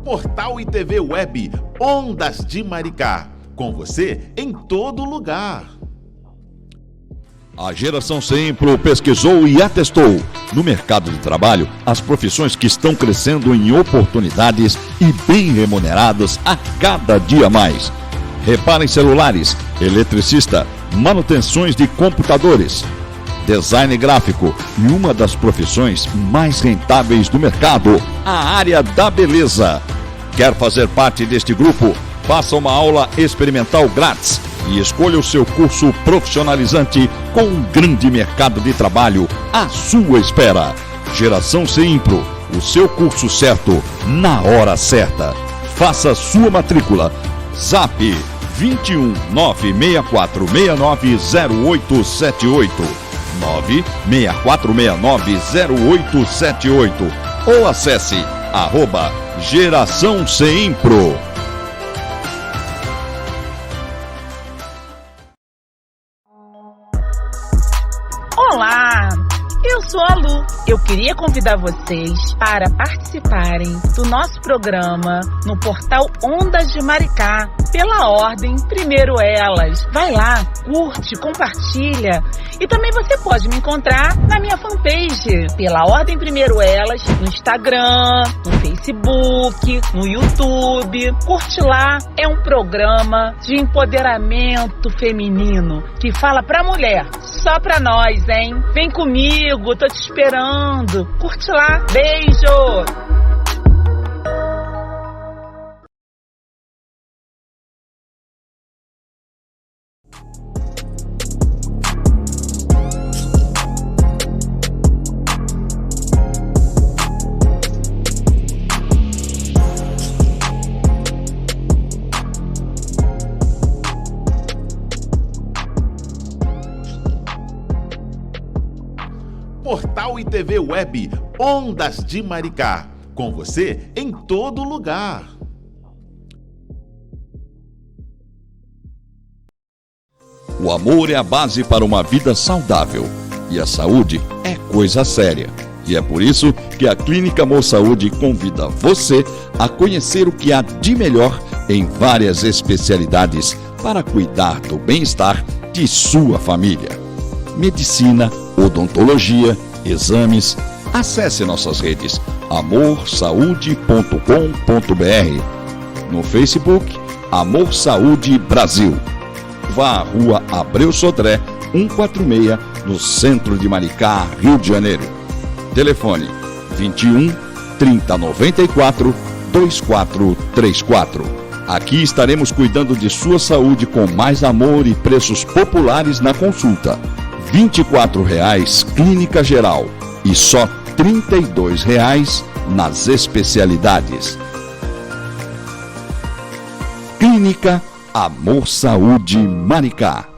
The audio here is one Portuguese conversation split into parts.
Portal e TV Web Ondas de Maricá. Com você em todo lugar. A Geração Sempre pesquisou e atestou. No mercado de trabalho, as profissões que estão crescendo em oportunidades e bem remuneradas a cada dia mais. Repara em celulares, eletricista, manutenções de computadores, design gráfico e uma das profissões mais rentáveis do mercado, a área da beleza. Quer fazer parte deste grupo? Faça uma aula experimental grátis e escolha o seu curso profissionalizante com um grande mercado de trabalho à sua espera. Geração Sempre, o seu curso certo na hora certa. Faça sua matrícula. Zap 21 96469 0878 96469 0878 ou acesse @Geração Sempre. Olá, eu sou a Lu. Eu queria convidar vocês para participarem do nosso programa no portal Ondas de Maricá, pela ordem Primeiro Elas. Vai lá, curte, compartilha. E também você pode me encontrar na minha fanpage, pela ordem Primeiro Elas, no Instagram, no Facebook, no YouTube. Curte lá, é um programa de empoderamento feminino que fala pra mulher, só pra nós, hein? Vem comigo, tô te esperando. Curte lá, beijo! Portal e TV Web Ondas de Maricá. Com você em todo lugar. O amor é a base para uma vida saudável. E a saúde é coisa séria. E é por isso que a Clínica Amor Saúde convida você a conhecer o que há de melhor em várias especialidades para cuidar do bem-estar de sua família. Medicina, odontologia, exames. Acesse nossas redes amorsaude.com.br. No Facebook, Amor Saúde Brasil. Vá à Rua Abreu Sodré, 146, no centro de Maricá, Rio de Janeiro. Telefone 21 3094 2434. Aqui estaremos cuidando de sua saúde com mais amor e preços populares na consulta. R$ 24,00 Clínica Geral e só R$ 32,00 nas especialidades. Clínica Amor Saúde Maricá.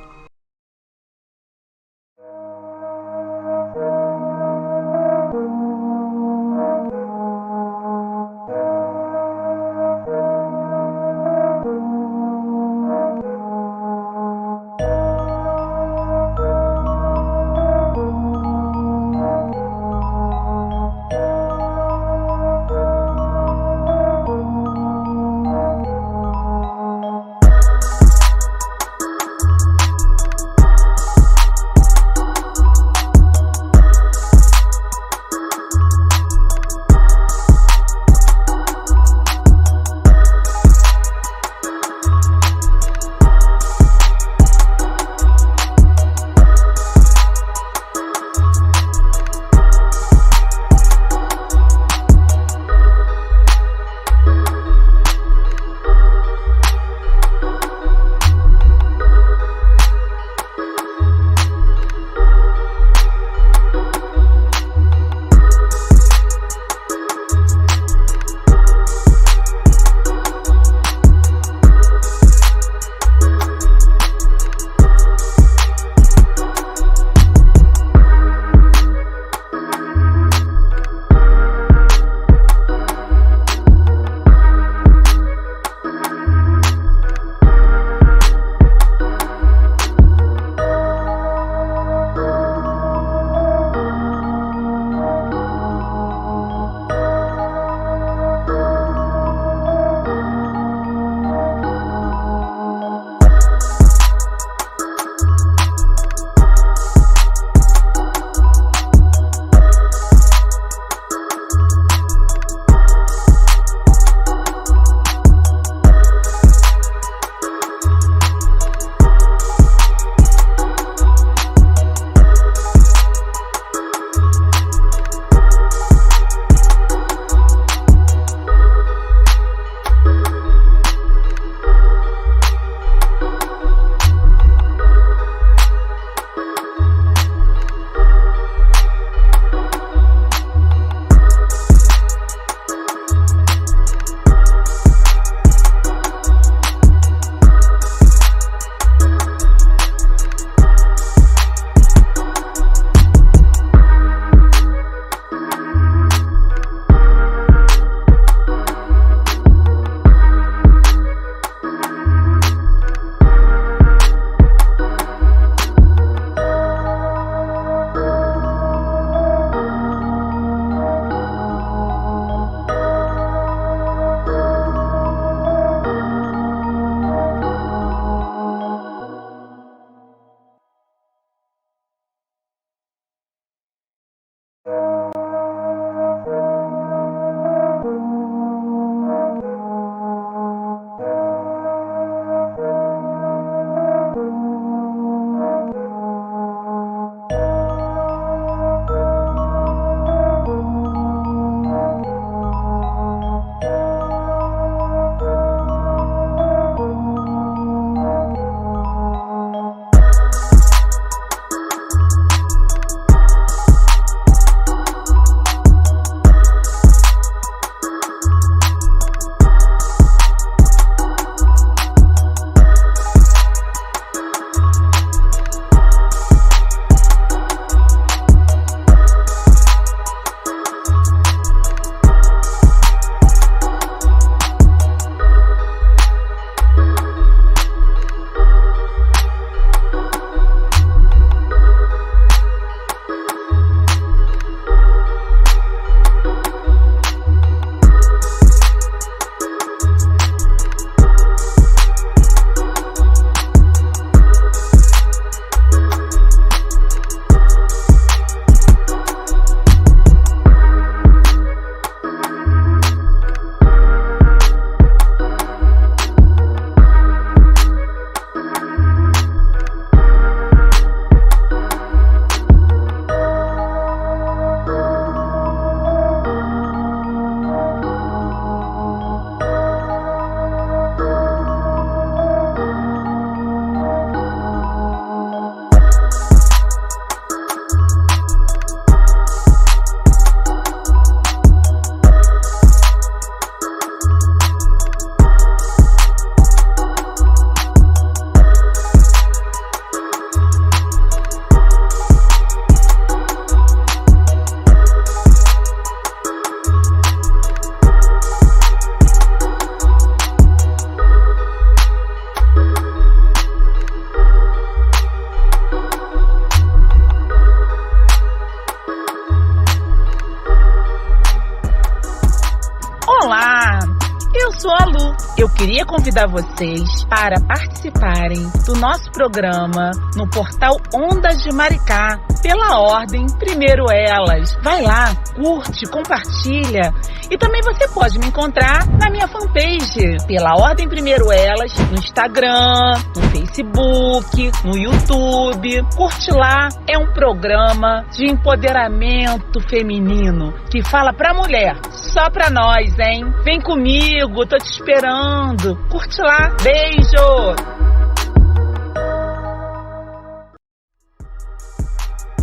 sou a Lu. Eu queria convidar vocês para participarem do nosso programa no portal Ondas de Maricá, pela ordem Primeiro Elas. Vai lá, curte, compartilha. E também você pode me encontrar na minha fanpage, pela ordem Primeiro Elas, no Instagram, no Facebook, no YouTube. Curte lá, é um programa de empoderamento feminino que fala pra mulher, só pra nós, hein? Vem comigo, tô te esperando. Curte lá, beijo!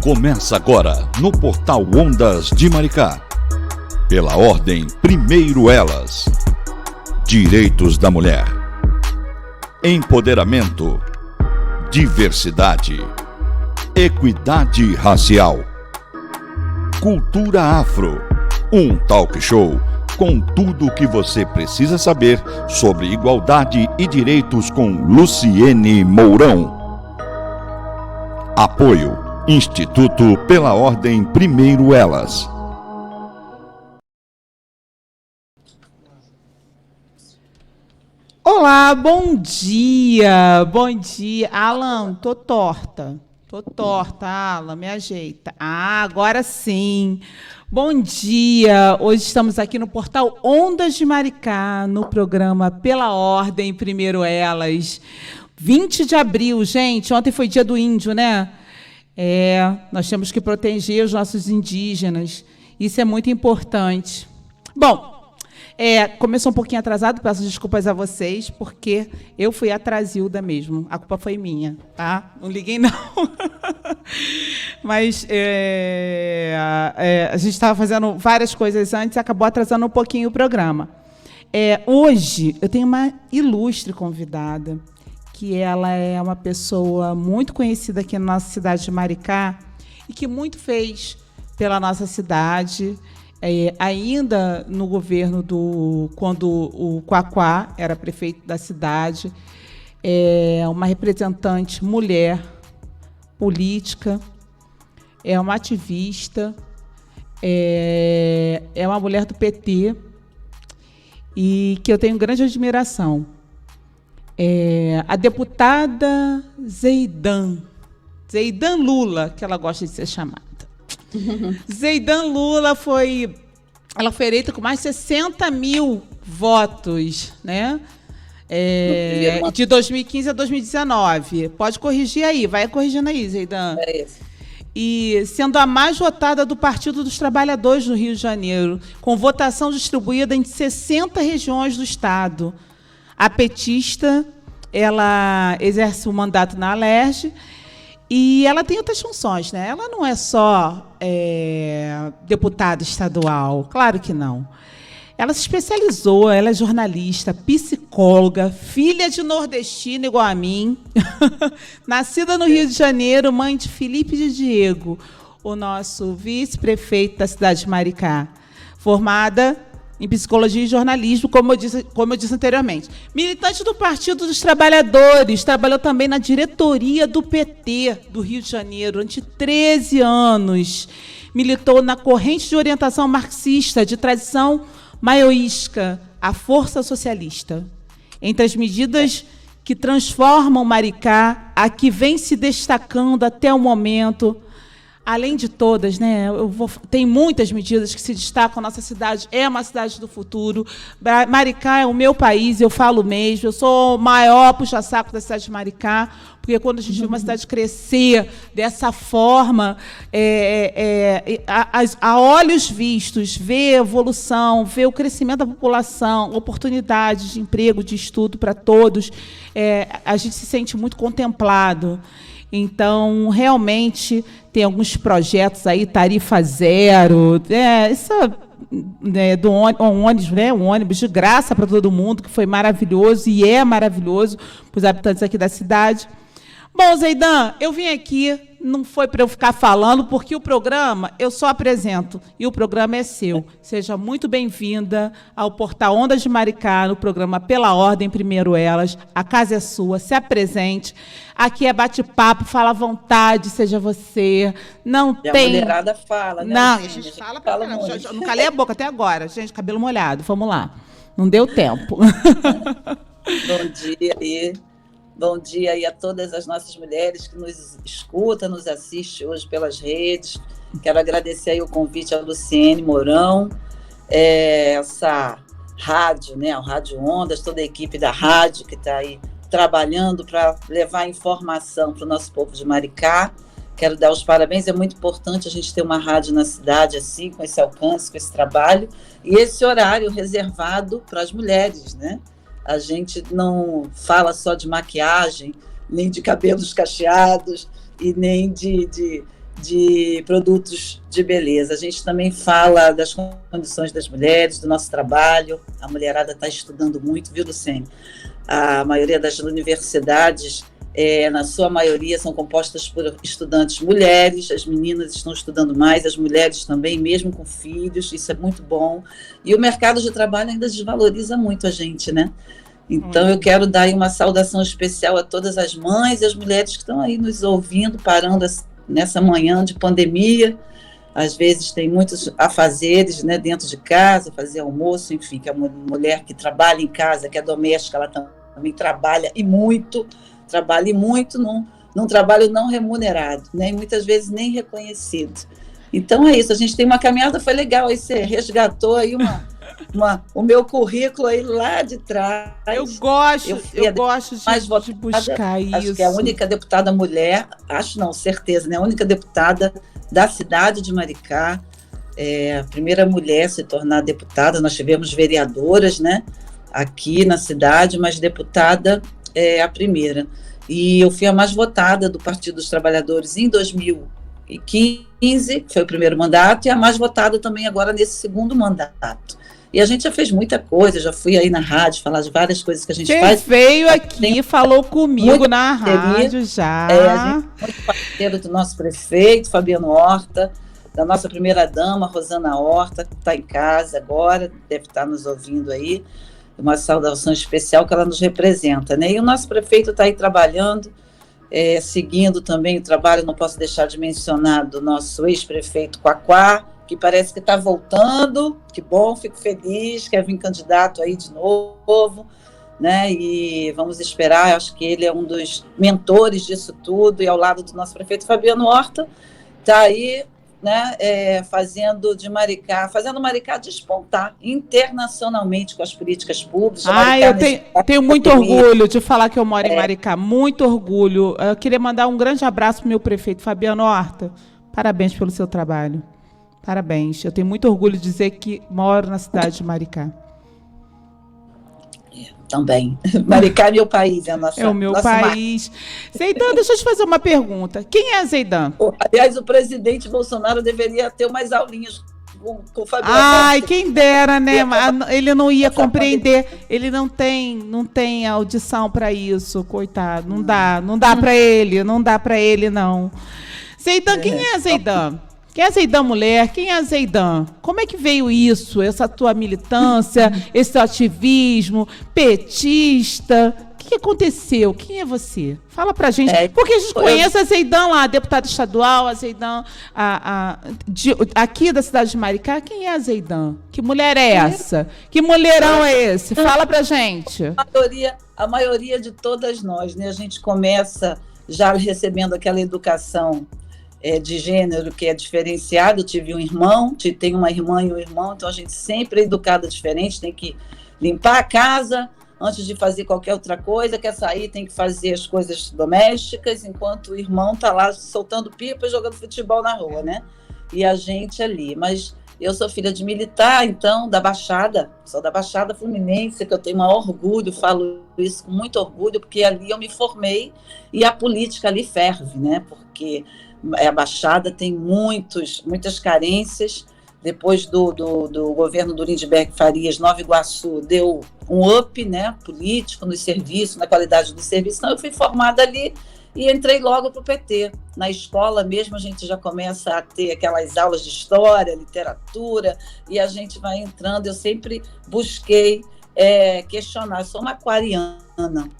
Começa agora no portal Ondas de Maricá. Pela ordem Primeiro Elas. Direitos da mulher. Empoderamento. Diversidade. Equidade racial. Cultura afro. Um talk show com tudo o que você precisa saber sobre igualdade e direitos com Luciene Mourão. Apoio Instituto Pela Ordem Primeiro Elas. Olá, bom dia. Bom dia. Alan, tô torta, Alan, me ajeita. Agora sim. Bom dia. Hoje estamos aqui no portal Ondas de Maricá, no programa Pela Ordem Primeiro Elas. 20 de abril, gente. Ontem foi dia do índio, né? Nós temos que proteger os nossos indígenas. Isso é muito importante. Bom, começou um pouquinho atrasado, peço desculpas a vocês, porque eu fui atrasilda mesmo. A culpa foi minha, tá? Não liguei, não. Mas a gente estava fazendo várias coisas antes e acabou atrasando um pouquinho o programa. Hoje, eu tenho uma ilustre convidada, que ela é uma pessoa muito conhecida aqui na nossa cidade de Maricá e que muito fez pela nossa cidade, ainda no governo quando o Quaquá era prefeito da cidade. É uma representante mulher política, é uma ativista, é uma mulher do PT e que eu tenho grande admiração. A deputada Zeidan Lula, que ela gosta de ser chamada. Zeidan Lula ela foi eleita com mais de 60 mil votos, né? De 2015 a 2019. Pode corrigir aí, vai corrigindo aí, Zeidan. E sendo a mais votada do Partido dos Trabalhadores do Rio de Janeiro, com votação distribuída em 60 regiões do estado. A petista, ela exerce o mandato na Alerj e ela tem outras funções, né? Ela não é só deputada estadual, claro que não. Ela se especializou, ela é jornalista, psicóloga, filha de nordestino igual a mim, nascida no Rio de Janeiro, mãe de Felipe de Diego, o nosso vice-prefeito da cidade de Maricá, formada em psicologia e jornalismo, como eu disse anteriormente. Militante do Partido dos Trabalhadores, trabalhou também na diretoria do PT do Rio de Janeiro durante 13 anos. Militou na corrente de orientação marxista de tradição maoísca, a Força Socialista. Entre as medidas que transformam Maricá, a que vem se destacando até o momento, além de todas, né, tem muitas medidas que se destacam. A nossa cidade é uma cidade do futuro. Maricá é o meu país, eu falo mesmo. Eu sou o maior puxa-saco da cidade de Maricá, porque quando a gente vê uma cidade crescer dessa forma, a olhos vistos, vê a evolução, vê o crescimento da população, oportunidades de emprego, de estudo para todos, a gente se sente muito contemplado. Então, realmente, tem alguns projetos aí, tarifa zero, isso do ônibus, né? Um ônibus de graça para todo mundo, que foi maravilhoso e é maravilhoso para os habitantes aqui da cidade. Bom, Zeidan, eu vim aqui, não foi para eu ficar falando, porque o programa eu só apresento, e o programa é seu. Seja muito bem-vinda ao portal Ondas de Maricá, no programa Pela Ordem Primeiro Elas. A casa é sua, se apresente. Aqui é bate-papo, fala à vontade, seja você. Não e tem... a mulherada fala, né? Não, a gente fala pra caramba. Eu não calei a boca até agora. Gente, cabelo molhado, vamos lá. Não deu tempo. Bom dia aí. Bom dia aí a todas as nossas mulheres que nos escutam, nos assistem hoje pelas redes. Quero agradecer aí o convite à Luciene Mourão, essa rádio, né, o Rádio Ondas, toda a equipe da rádio que está aí trabalhando para levar informação para o nosso povo de Maricá. Quero dar os parabéns, é muito importante a gente ter uma rádio na cidade assim, com esse alcance, com esse trabalho, e esse horário reservado para as mulheres, né? A gente não fala só de maquiagem, nem de cabelos cacheados, e nem de produtos de beleza. A gente também fala das condições das mulheres, do nosso trabalho. A mulherada está estudando muito, viu, Luciene? A maioria das universidades, na sua maioria, são compostas por estudantes mulheres. As meninas estão estudando mais, as mulheres também, mesmo com filhos, isso é muito bom. E o mercado de trabalho ainda desvaloriza muito a gente, né? Então, eu quero dar aí uma saudação especial a todas as mães e as mulheres que estão aí nos ouvindo, parando nessa manhã de pandemia. Às vezes tem muitos afazeres, né, dentro de casa, fazer almoço, enfim, que a mulher que trabalha em casa, que é doméstica, ela também trabalha e muito num trabalho não remunerado, né, e muitas vezes nem reconhecido. Então é isso, a gente tem uma caminhada, foi legal, aí você resgatou aí o meu currículo aí lá de trás. Eu gosto de buscar isso. Acho que é a única deputada mulher, acho não, certeza, né? A única deputada da cidade de Maricá, a primeira mulher a se tornar deputada. Nós tivemos vereadoras, né, aqui na cidade, mas deputada é a primeira. E eu fui a mais votada do Partido dos Trabalhadores em 2015, foi o primeiro mandato, e a mais votada também agora nesse segundo mandato. E a gente já fez muita coisa, já fui aí na rádio falar de várias coisas que a gente faz. Você veio aqui, falou comigo na rádio já. A gente é muito parceiro do nosso prefeito, Fabiano Horta, da nossa primeira-dama, Rosana Horta, que está em casa agora, deve estar nos ouvindo aí. Uma saudação especial que ela nos representa, né? E o nosso prefeito está aí trabalhando, seguindo também o trabalho, não posso deixar de mencionar, do nosso ex-prefeito Quaquá, que parece que está voltando, que bom, fico feliz, quer vir candidato aí de novo, né? E vamos esperar, acho que ele é um dos mentores disso tudo, e ao lado do nosso prefeito Fabiano Horta, está aí, né, fazendo Maricá despontar internacionalmente com as políticas públicas. Eu tenho muito orgulho de falar que eu moro em Maricá, muito orgulho. Eu queria mandar um grande abraço para o meu prefeito Fabiano Horta, parabéns pelo seu trabalho. Parabéns. Eu tenho muito orgulho de dizer que moro na cidade de Maricá. Também. Maricá é meu país. É o meu país. Zeidan, deixa eu te fazer uma pergunta. Quem é Zeidan? Aliás, o presidente Bolsonaro deveria ter umas aulinhas com o Fabiano. Ai, quem dera, né? Ele não ia compreender. Ele não tem audição para isso, coitado. Não dá para ele, não. Zeidan, quem é Zeidan? Quem é a Zeidan mulher? Quem é a Zeidan? Como é que veio isso? Essa tua militância, esse ativismo petista? O que aconteceu? Quem é você? Fala pra gente. Porque a gente conhece a Zeidan lá, a deputada estadual, a Zeidan aqui da cidade de Maricá. Quem é a Zeidan? Que mulher é essa? Que mulherão é esse? Fala pra gente. A maioria de todas nós, né? A gente começa já recebendo aquela educação de gênero que é diferenciado. Eu tive um irmão, tenho uma irmã e um irmão, então a gente sempre é educada diferente, tem que limpar a casa antes de fazer qualquer outra coisa, quer sair, tem que fazer as coisas domésticas, enquanto o irmão está lá soltando pipa e jogando futebol na rua, né? E a gente ali. Mas eu sou filha de militar, então, da Baixada, sou da Baixada Fluminense, que eu tenho um orgulho, falo isso com muito orgulho, porque ali eu me formei e a política ali ferve, né? Porque a Baixada tem muitas carências. Depois do governo do Lindbergh Farias, Nova Iguaçu deu um up, né, político nos serviços, na qualidade do serviço. Então, eu fui formada ali e entrei logo para o PT. Na escola mesmo, a gente já começa a ter aquelas aulas de história, literatura, e a gente vai entrando. Eu sempre busquei questionar. Eu sou uma aquariana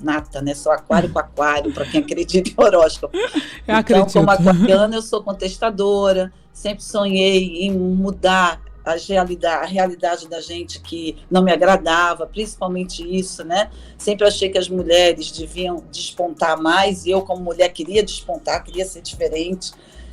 nata, né? Sou aquário com aquário, para quem acredita em horóscopo. Então, como aquariana, eu sou contestadora, sempre sonhei em mudar a realidade da gente que não me agradava, principalmente isso, né? Sempre achei que as mulheres deviam despontar mais, e eu, como mulher, queria despontar, queria ser diferente.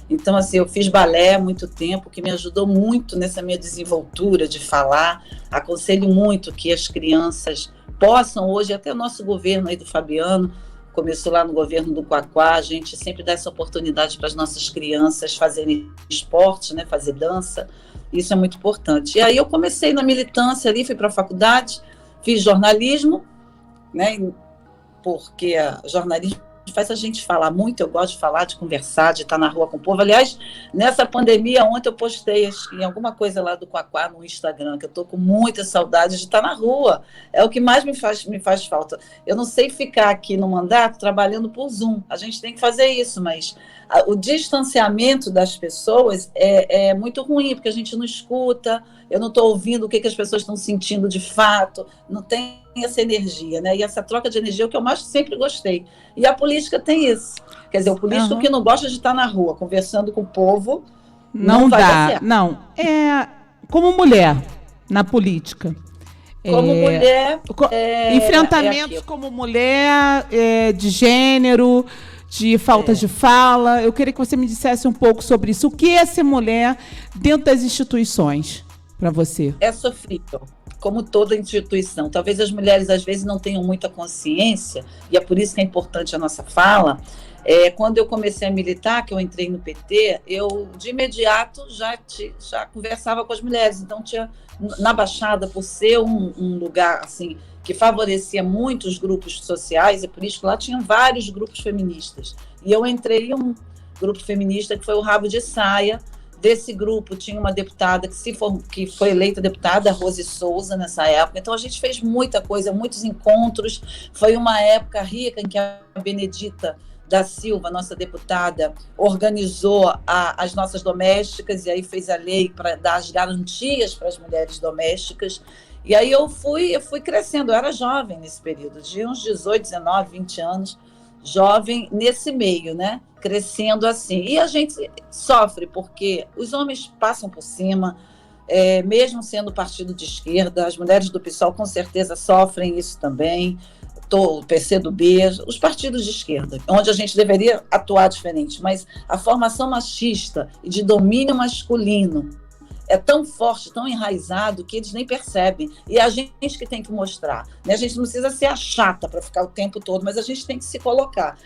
Então, assim, eu fiz balé há muito tempo, que me ajudou muito nessa minha desenvoltura de falar. Aconselho muito que as crianças possam hoje, até o nosso governo aí do Fabiano, começou lá no governo do Quaquá, a gente sempre dá essa oportunidade para as nossas crianças fazerem esporte, né, fazer dança, isso é muito importante. E aí eu comecei na militância ali, fui para a faculdade, fiz jornalismo, né, porque jornalismo faz a gente falar muito, eu gosto de falar, de conversar, de estar na rua com o povo. Aliás, nessa pandemia, ontem eu postei em alguma coisa lá do Quaquá no Instagram, que eu estou com muita saudade de estar na rua. É o que mais me faz falta. Eu não sei ficar aqui no mandato trabalhando por Zoom. A gente tem que fazer isso, mas o distanciamento das pessoas é muito ruim, porque a gente não escuta, eu não estou ouvindo o que as pessoas estão sentindo de fato, não tem essa energia, né? E essa troca de energia é o que eu mais sempre gostei. E a política tem isso. Quer dizer, o político que não gosta de estar na rua, conversando com o povo, não vai dar certo. Não. Como mulher na política. Como mulher. Enfrentamentos como mulher, de gênero, de falta de fala. Eu queria que você me dissesse um pouco sobre isso. O que é ser mulher dentro das instituições para você? É sofrível, como toda instituição. Talvez as mulheres, às vezes, não tenham muita consciência, e é por isso que é importante a nossa fala. Quando eu comecei a militar, que eu entrei no PT, eu, de imediato, já conversava com as mulheres. Então, na Baixada, por ser um lugar assim que favorecia muito os grupos sociais, e por isso que lá tinham vários grupos feministas. E eu entrei em um grupo feminista que foi o Rabo de Saia. Desse grupo tinha uma deputada que foi eleita deputada, Rose Souza, nessa época. Então a gente fez muita coisa, muitos encontros. Foi uma época rica em que a Benedita da Silva, nossa deputada, organizou as nossas domésticas, e aí fez a lei para dar as garantias para as mulheres domésticas. E aí eu fui crescendo, eu era jovem nesse período, de uns 18, 19, 20 anos, jovem nesse meio, né? Crescendo assim. E a gente sofre, porque os homens passam por cima, mesmo sendo partido de esquerda, as mulheres do PSOL com certeza sofrem isso também, o PCdoB, os partidos de esquerda, onde a gente deveria atuar diferente, mas a formação machista e de domínio masculino é tão forte, tão enraizado, que eles nem percebem. E é a gente que tem que mostrar, né? A gente não precisa ser a chata para ficar o tempo todo, mas a gente tem que se colocar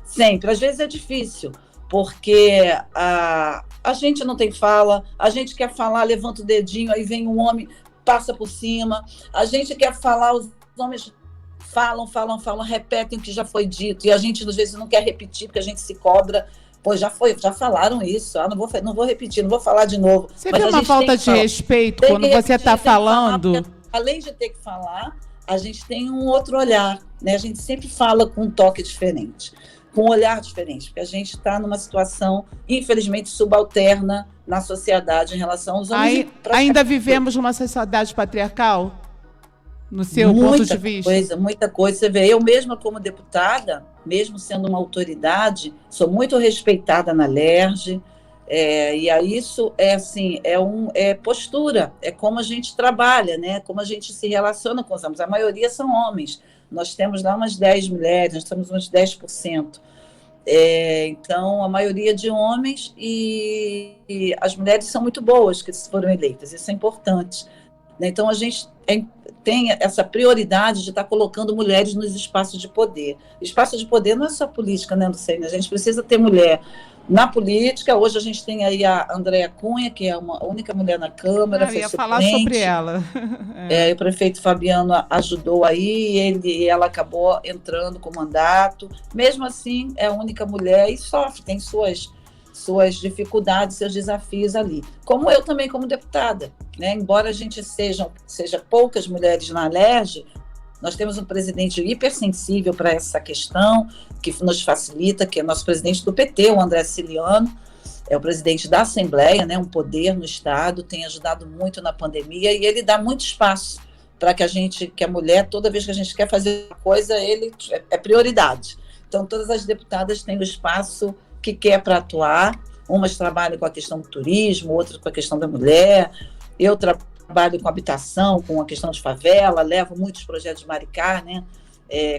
sempre. Às vezes é difícil, porque a gente não tem fala, a gente quer falar, levanta o dedinho, aí vem um homem, passa por cima. A gente quer falar, os homens falam, repetem o que já foi dito, e a gente às vezes não quer repetir, porque a gente se cobra. Pô, já falaram isso, não vou repetir, não vou falar de novo. Você vê uma falta de respeito quando você está falando? Falar, além de ter que falar, a gente tem um outro olhar, né? A gente sempre fala com um toque diferente, com um olhar diferente, porque a gente está numa situação, infelizmente, subalterna na sociedade em relação aos homens. Ainda vivemos numa sociedade patriarcal? No seu ponto de vista? Muita coisa. Você vê, eu mesma como deputada, mesmo sendo uma autoridade, sou muito respeitada na LERJ, e aí isso é postura, é como a gente trabalha, né? Como a gente se relaciona com os homens. A maioria são homens. Nós temos lá umas 10 mulheres, nós temos uns 10%. Então, a maioria de homens, e as mulheres são muito boas que foram eleitas, isso é importante. Então, a gente tem essa prioridade de estar colocando mulheres nos espaços de poder. Espaço de poder não é só política, né, Luciene? A gente precisa ter mulher na política. Hoje a gente tem aí a Andréa Cunha, que é a única mulher na Câmara. Eu ia falar sobre ela. O prefeito Fabiano ajudou aí, ela acabou entrando com o mandato. Mesmo assim, é a única mulher e sofre, tem suas dificuldades, seus desafios ali. Como eu também, como deputada, né? Embora a gente seja poucas mulheres na LERJ, nós temos um presidente hipersensível para essa questão, que nos facilita, que é nosso presidente do PT, o André Ciliano, é o presidente da Assembleia, né? Um poder no Estado, tem ajudado muito na pandemia, e ele dá muito espaço para que a mulher, toda vez que a gente quer fazer uma coisa, ele é prioridade. Então, todas as deputadas têm o espaço que quer para atuar, umas trabalham com a questão do turismo, outras com a questão da mulher, Eu trabalho com habitação, com a questão de favela, levo muitos projetos de Maricá, né?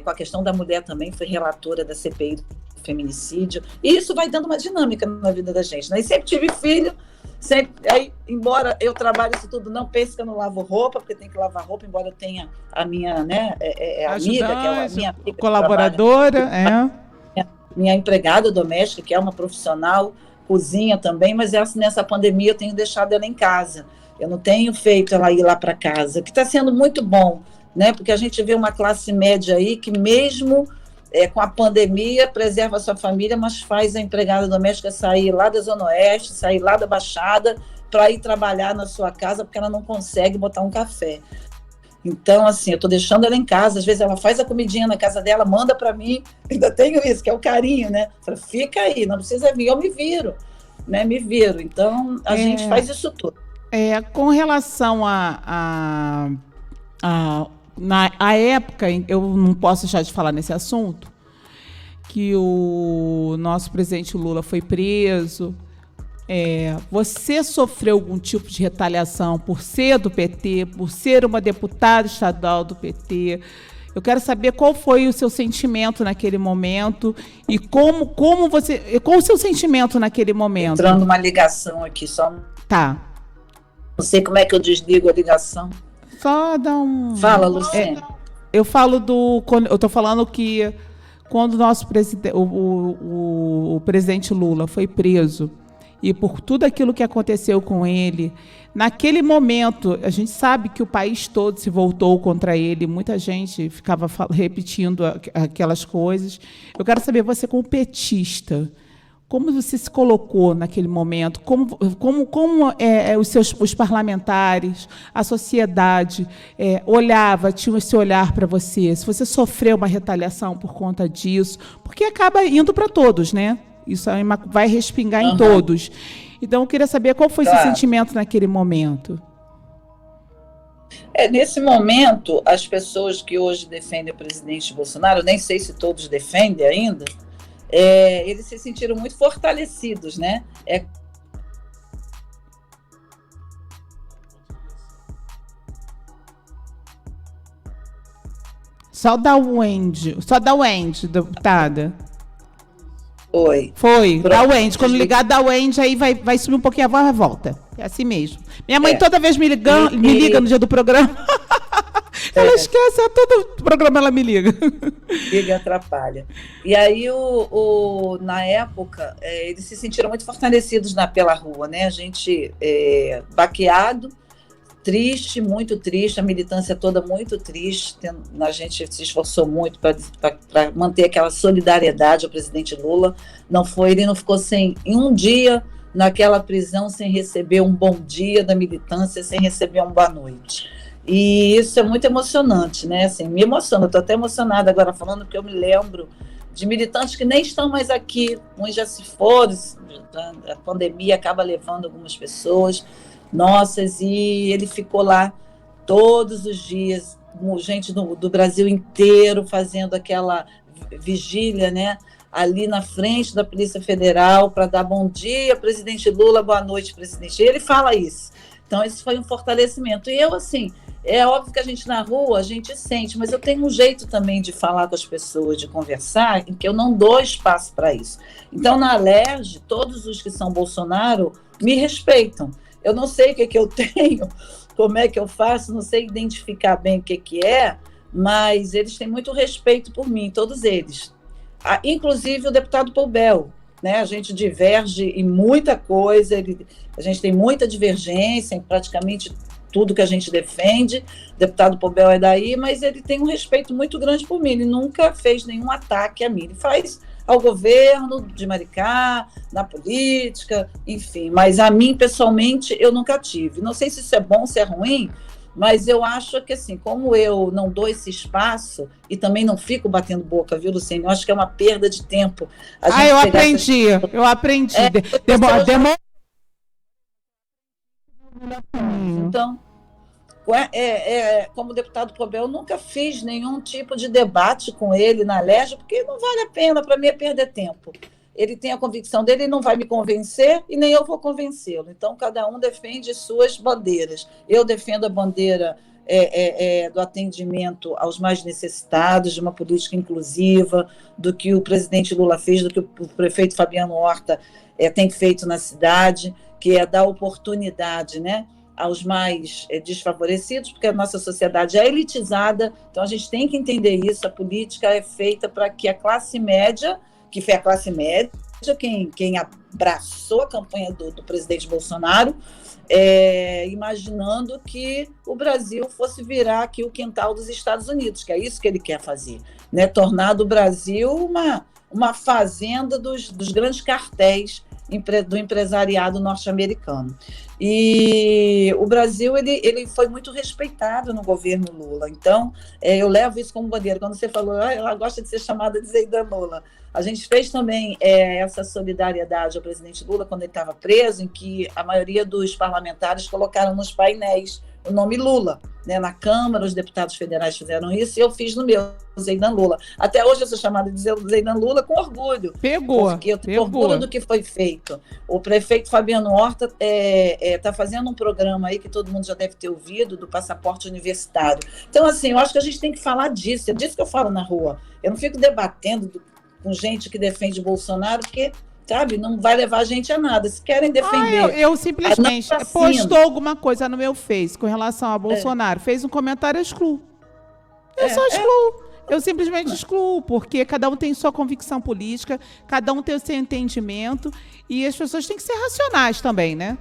Com a questão da mulher também, fui relatora da CPI do feminicídio, e isso vai dando uma dinâmica na vida da gente, né? E sempre tive filho, aí, embora eu trabalhe isso tudo, não pense que eu não lavo roupa, porque tem que lavar roupa, embora eu tenha a minha, né, amiga, que é a minha amiga, colaboradora, minha empregada doméstica, que é uma profissional, cozinha também, mas nessa pandemia eu tenho deixado ela em casa. Eu não tenho feito ela ir lá para casa, que está sendo muito bom, né? Porque a gente vê uma classe média aí que mesmo com a pandemia preserva a sua família, mas faz a empregada doméstica sair lá da Zona Oeste, sair lá da Baixada, para ir trabalhar na sua casa, porque ela não consegue botar um café. Então, assim, eu estou deixando ela em casa, às vezes ela faz a comidinha na casa dela, manda para mim, ainda tenho isso, que é o carinho, né? Fala, fica aí, não precisa vir, eu me viro, né? Me viro. Então, a gente faz isso tudo. Com relação a época, eu não posso deixar de falar nesse assunto, que o nosso presidente Lula foi preso. Você sofreu algum tipo de retaliação por ser do PT, por ser uma deputada estadual do PT? Eu quero saber qual foi o seu sentimento naquele momento e qual o seu sentimento naquele momento? Entrando uma ligação aqui, só. Tá. Não sei como é que eu desligo a ligação. Só dá um... Fala, Luciene. Eu tô falando que quando o nosso presidente, o presidente Lula foi preso, e por tudo aquilo que aconteceu com ele, naquele momento, a gente sabe que o país todo se voltou contra ele, muita gente ficava repetindo aquelas coisas. Eu quero saber, você como petista, como você se colocou naquele momento? Como os parlamentares, a sociedade olhava, tinha esse olhar para você? Se você sofreu uma retaliação por conta disso, porque acaba indo para todos, né? Isso vai respingar em todos. Então, eu queria saber qual foi seu sentimento naquele momento. Nesse momento, as pessoas que hoje defendem o presidente Bolsonaro, nem sei se todos defendem ainda, eles se sentiram muito fortalecidos, né? Só dá o end, deputada. Foi. Dá o end. Quando ligar, dá o end, aí vai subir um pouquinho a voz e volta. É assim mesmo. Minha mãe toda vez me liga no dia do programa. Ela esquece, todo programa ela me liga. Liga e atrapalha. E aí, na época, eles se sentiram muito fortalecidos pela rua, né? A gente baqueado, triste, muito triste, a militância toda muito triste, a gente se esforçou muito para manter aquela solidariedade ao presidente Lula. Ele não ficou em um dia naquela prisão sem receber um bom dia da militância, sem receber uma boa noite. E isso é muito emocionante, né? Assim, me emociona, eu estou até emocionada agora falando, porque eu me lembro de militantes que nem estão mais aqui, uns já se foram, a pandemia acaba levando algumas pessoas nossas, e ele ficou lá todos os dias, gente do Brasil inteiro fazendo aquela vigília, né, ali na frente da Polícia Federal para dar bom dia, presidente Lula, boa noite, presidente. E ele fala isso. Então, esse foi um fortalecimento. E eu, assim, é óbvio que a gente na rua, a gente sente, mas eu tenho um jeito também de falar com as pessoas, de conversar, em que eu não dou espaço para isso. Então, na Alerj, todos os que são Bolsonaro me respeitam. Eu não sei o que eu tenho, como é que eu faço, não sei identificar bem o que é, mas eles têm muito respeito por mim, todos eles. Inclusive o deputado Poubel, né? A gente diverge em muita coisa, a gente tem muita divergência em praticamente tudo que a gente defende. O deputado Poubel é daí, mas ele tem um respeito muito grande por mim, ele nunca fez nenhum ataque a mim, ele faz ao governo de Maricá, na política, enfim. Mas a mim, pessoalmente, eu nunca tive. Não sei se isso é bom, se é ruim, mas eu acho que, assim, como eu não dou esse espaço e também não fico batendo boca, viu, Luciene? Eu acho que é uma perda de tempo. Eu aprendi. Demora. Então, como deputado Poubel, eu nunca fiz nenhum tipo de debate com ele na Alerj, porque não vale a pena, para mim é perder tempo. ele tem a convicção dele, ele não vai me convencer e nem eu vou convencê-lo. Então, cada um defende suas bandeiras. Eu defendo a bandeira do atendimento aos mais necessitados, de uma política inclusiva, do que o presidente Lula fez, do que o prefeito Fabiano Horta tem feito na cidade, que é dar oportunidade, né, aos mais desfavorecidos, porque a nossa sociedade é elitizada, então a gente tem que entender isso. A política é feita para que a classe média, que foi a classe média, quem abraçou a campanha do presidente Bolsonaro, imaginando que o Brasil fosse virar aqui o quintal dos Estados Unidos, que é isso que ele quer fazer, né? Tornar do Brasil uma fazenda dos grandes cartéis do empresariado norte-americano. E o Brasil ele foi muito respeitado no governo Lula. Então, eu levo isso como bandeira. Quando você falou, ela gosta de ser chamada de Zeidan Lula. A gente fez também essa solidariedade ao presidente Lula quando ele estava preso, em que a maioria dos parlamentares colocaram nos painéis o nome Lula, né? Na Câmara, os deputados federais fizeram isso, e eu fiz no meu, Zeidan Lula. Até hoje eu sou chamada de Zeidan Lula com orgulho. Porque eu tenho orgulho do que foi feito. O prefeito Fabiano Horta está fazendo um programa aí que todo mundo já deve ter ouvido, do passaporte universitário. Então, assim, eu acho que a gente tem que falar disso. É disso que eu falo na rua. Eu não fico debatendo com gente que defende Bolsonaro, porque, sabe, não vai levar a gente a nada. Se querem defender... Eu simplesmente postou alguma coisa no meu Face com relação a Bolsonaro, fez um comentário, eu excluo. Eu só excluo. Eu simplesmente excluo, porque cada um tem sua convicção política, cada um tem o seu entendimento, e as pessoas têm que ser racionais também, né?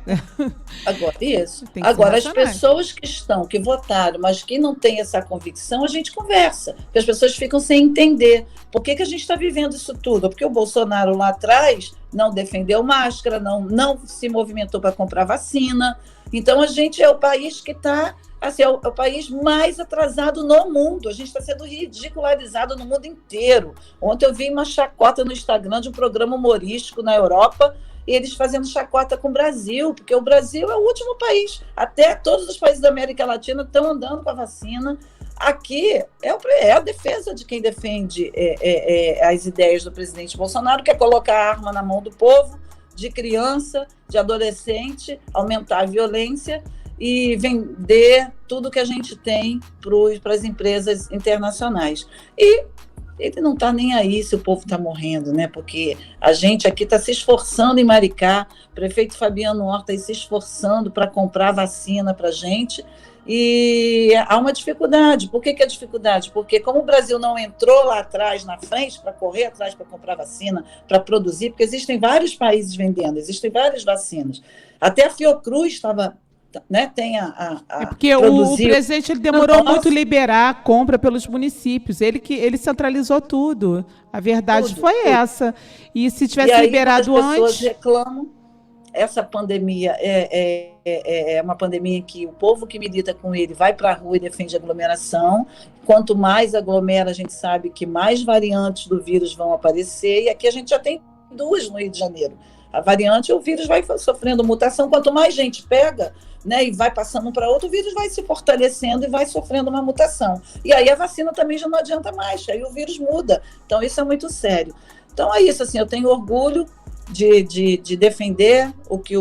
Agora, as pessoas que votaram, mas que não têm essa convicção, a gente conversa, porque as pessoas ficam sem entender. Por que a gente está vivendo isso tudo? Porque o Bolsonaro lá atrás não defendeu máscara, não se movimentou para comprar vacina. Então, a gente é o país que está... Assim, é o país mais atrasado no mundo. A gente está sendo ridicularizado no mundo inteiro. Ontem eu vi uma chacota no Instagram de um programa humorístico na Europa, e eles fazendo chacota com o Brasil, porque o Brasil é o último país. Até todos os países da América Latina estão andando com a vacina. Aqui é a defesa de quem defende as ideias do presidente Bolsonaro, que é colocar a arma na mão do povo, de criança, de adolescente, aumentar a violência e vender tudo que a gente tem para as empresas internacionais. E ele não está nem aí se o povo está morrendo, né? Porque a gente aqui está se esforçando em Maricá, o prefeito Fabiano Horta está se esforçando para comprar vacina para a gente, e há uma dificuldade. Por que é dificuldade? Porque como o Brasil não entrou lá atrás, na frente, para correr atrás para comprar vacina, para produzir, porque existem vários países vendendo, existem várias vacinas. Até a Fiocruz estava... Né, tem porque o presidente ele demorou muito a liberar a compra pelos municípios. Ele centralizou tudo. A verdade foi essa. E se tivesse liberado antes... As pessoas reclamam. Essa pandemia é uma pandemia em que o povo que milita com ele vai para a rua e defende aglomeração. Quanto mais aglomera, a gente sabe que mais variantes do vírus vão aparecer. E aqui a gente já tem 2 no Rio de Janeiro. A variante, o vírus vai sofrendo mutação. Quanto mais gente pega, né, e vai passando para outro, o vírus vai se fortalecendo e vai sofrendo uma mutação. E aí a vacina também já não adianta mais, aí o vírus muda. Então, isso é muito sério. Então, é isso. Assim, eu tenho orgulho de defender o que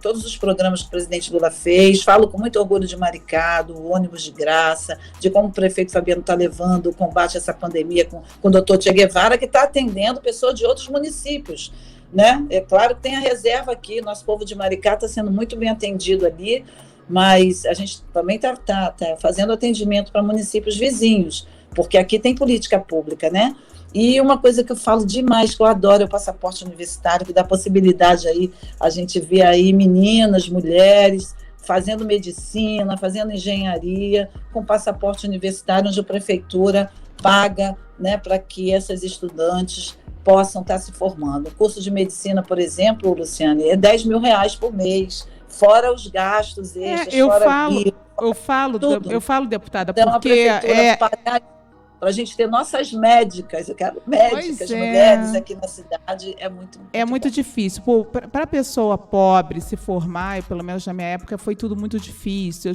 todos os programas que o presidente Lula fez. Falo com muito orgulho de Maricá, do ônibus de graça, de como o prefeito Fabiano está levando o combate a essa pandemia com o doutor Che Guevara, que está atendendo pessoas de outros municípios. Né? É claro que tem a reserva aqui, nosso povo de Maricá está sendo muito bem atendido ali, mas a gente também está fazendo atendimento para municípios vizinhos, porque aqui tem política pública, né? E uma coisa que eu falo demais, que eu adoro, é o passaporte universitário, que dá possibilidade aí, a gente vê aí meninas, mulheres, fazendo medicina, fazendo engenharia, com passaporte universitário, onde a prefeitura paga, né, para que essas estudantes possam estar se formando. O curso de medicina, por exemplo, Luciane, é R$10 mil por mês, fora os gastos extras, eu falo, deputada, então, porque para a gente ter nossas médicas, eu quero médicas, mulheres aqui na cidade, é muito difícil. Para a pessoa pobre se formar, e pelo menos na minha época, foi tudo muito difícil.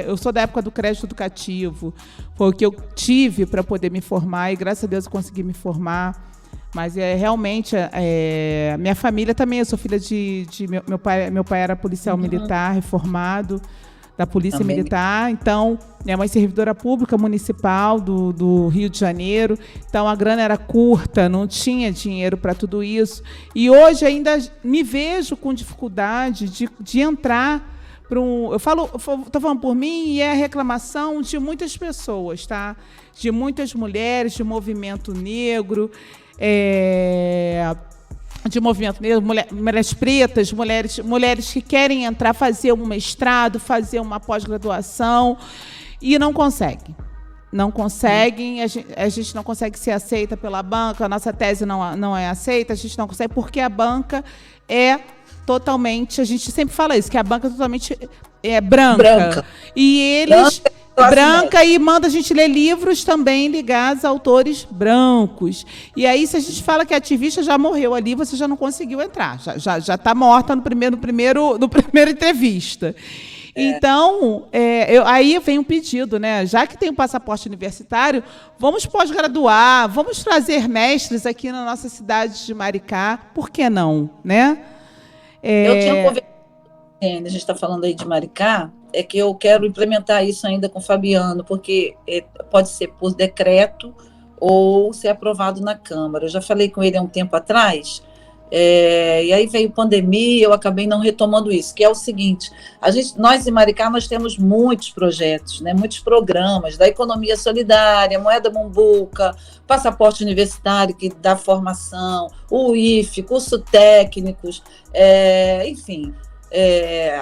Eu sou da época do crédito educativo, foi o que eu tive para poder me formar, e graças a Deus eu consegui me formar. Mas realmente, minha família também, eu sou filha de meu pai era policial militar, reformado da Polícia Também. Militar, então, minha mãe é servidora pública municipal do Rio de Janeiro, então a grana era curta, não tinha dinheiro para tudo isso, e hoje ainda me vejo com dificuldade de entrar para um... Estou falando por mim, e é a reclamação de muitas pessoas, tá? De muitas mulheres, de movimento negro, de movimento negro, mulheres pretas, mulheres que querem entrar, fazer um mestrado, fazer uma pós-graduação e não conseguem. Não conseguem, a gente não consegue ser aceita pela banca, a nossa tese não é aceita, a gente não consegue, porque a banca é totalmente, a gente sempre fala isso, que a banca é totalmente branca. E eles... branca e manda a gente ler livros também ligados a autores brancos. E aí, se a gente fala que a ativista já morreu ali, você já não conseguiu entrar. Já está morta no primeiro entrevista. Então, aí vem um pedido, né? Já que tem um passaporte universitário, vamos pós-graduar, vamos trazer mestres aqui na nossa cidade de Maricá. Por que não, né? Eu tinha conversado, a gente está falando aí de Maricá, é que eu quero implementar isso ainda com o Fabiano, porque pode ser por decreto ou ser aprovado na Câmara. Eu já falei com ele há um tempo atrás, e aí veio pandemia, eu acabei não retomando isso, que é o seguinte, nós em Maricá nós temos muitos projetos, né, muitos programas da economia solidária, moeda Mumbuca, passaporte universitário que dá formação, o IFE, curso técnicos, enfim...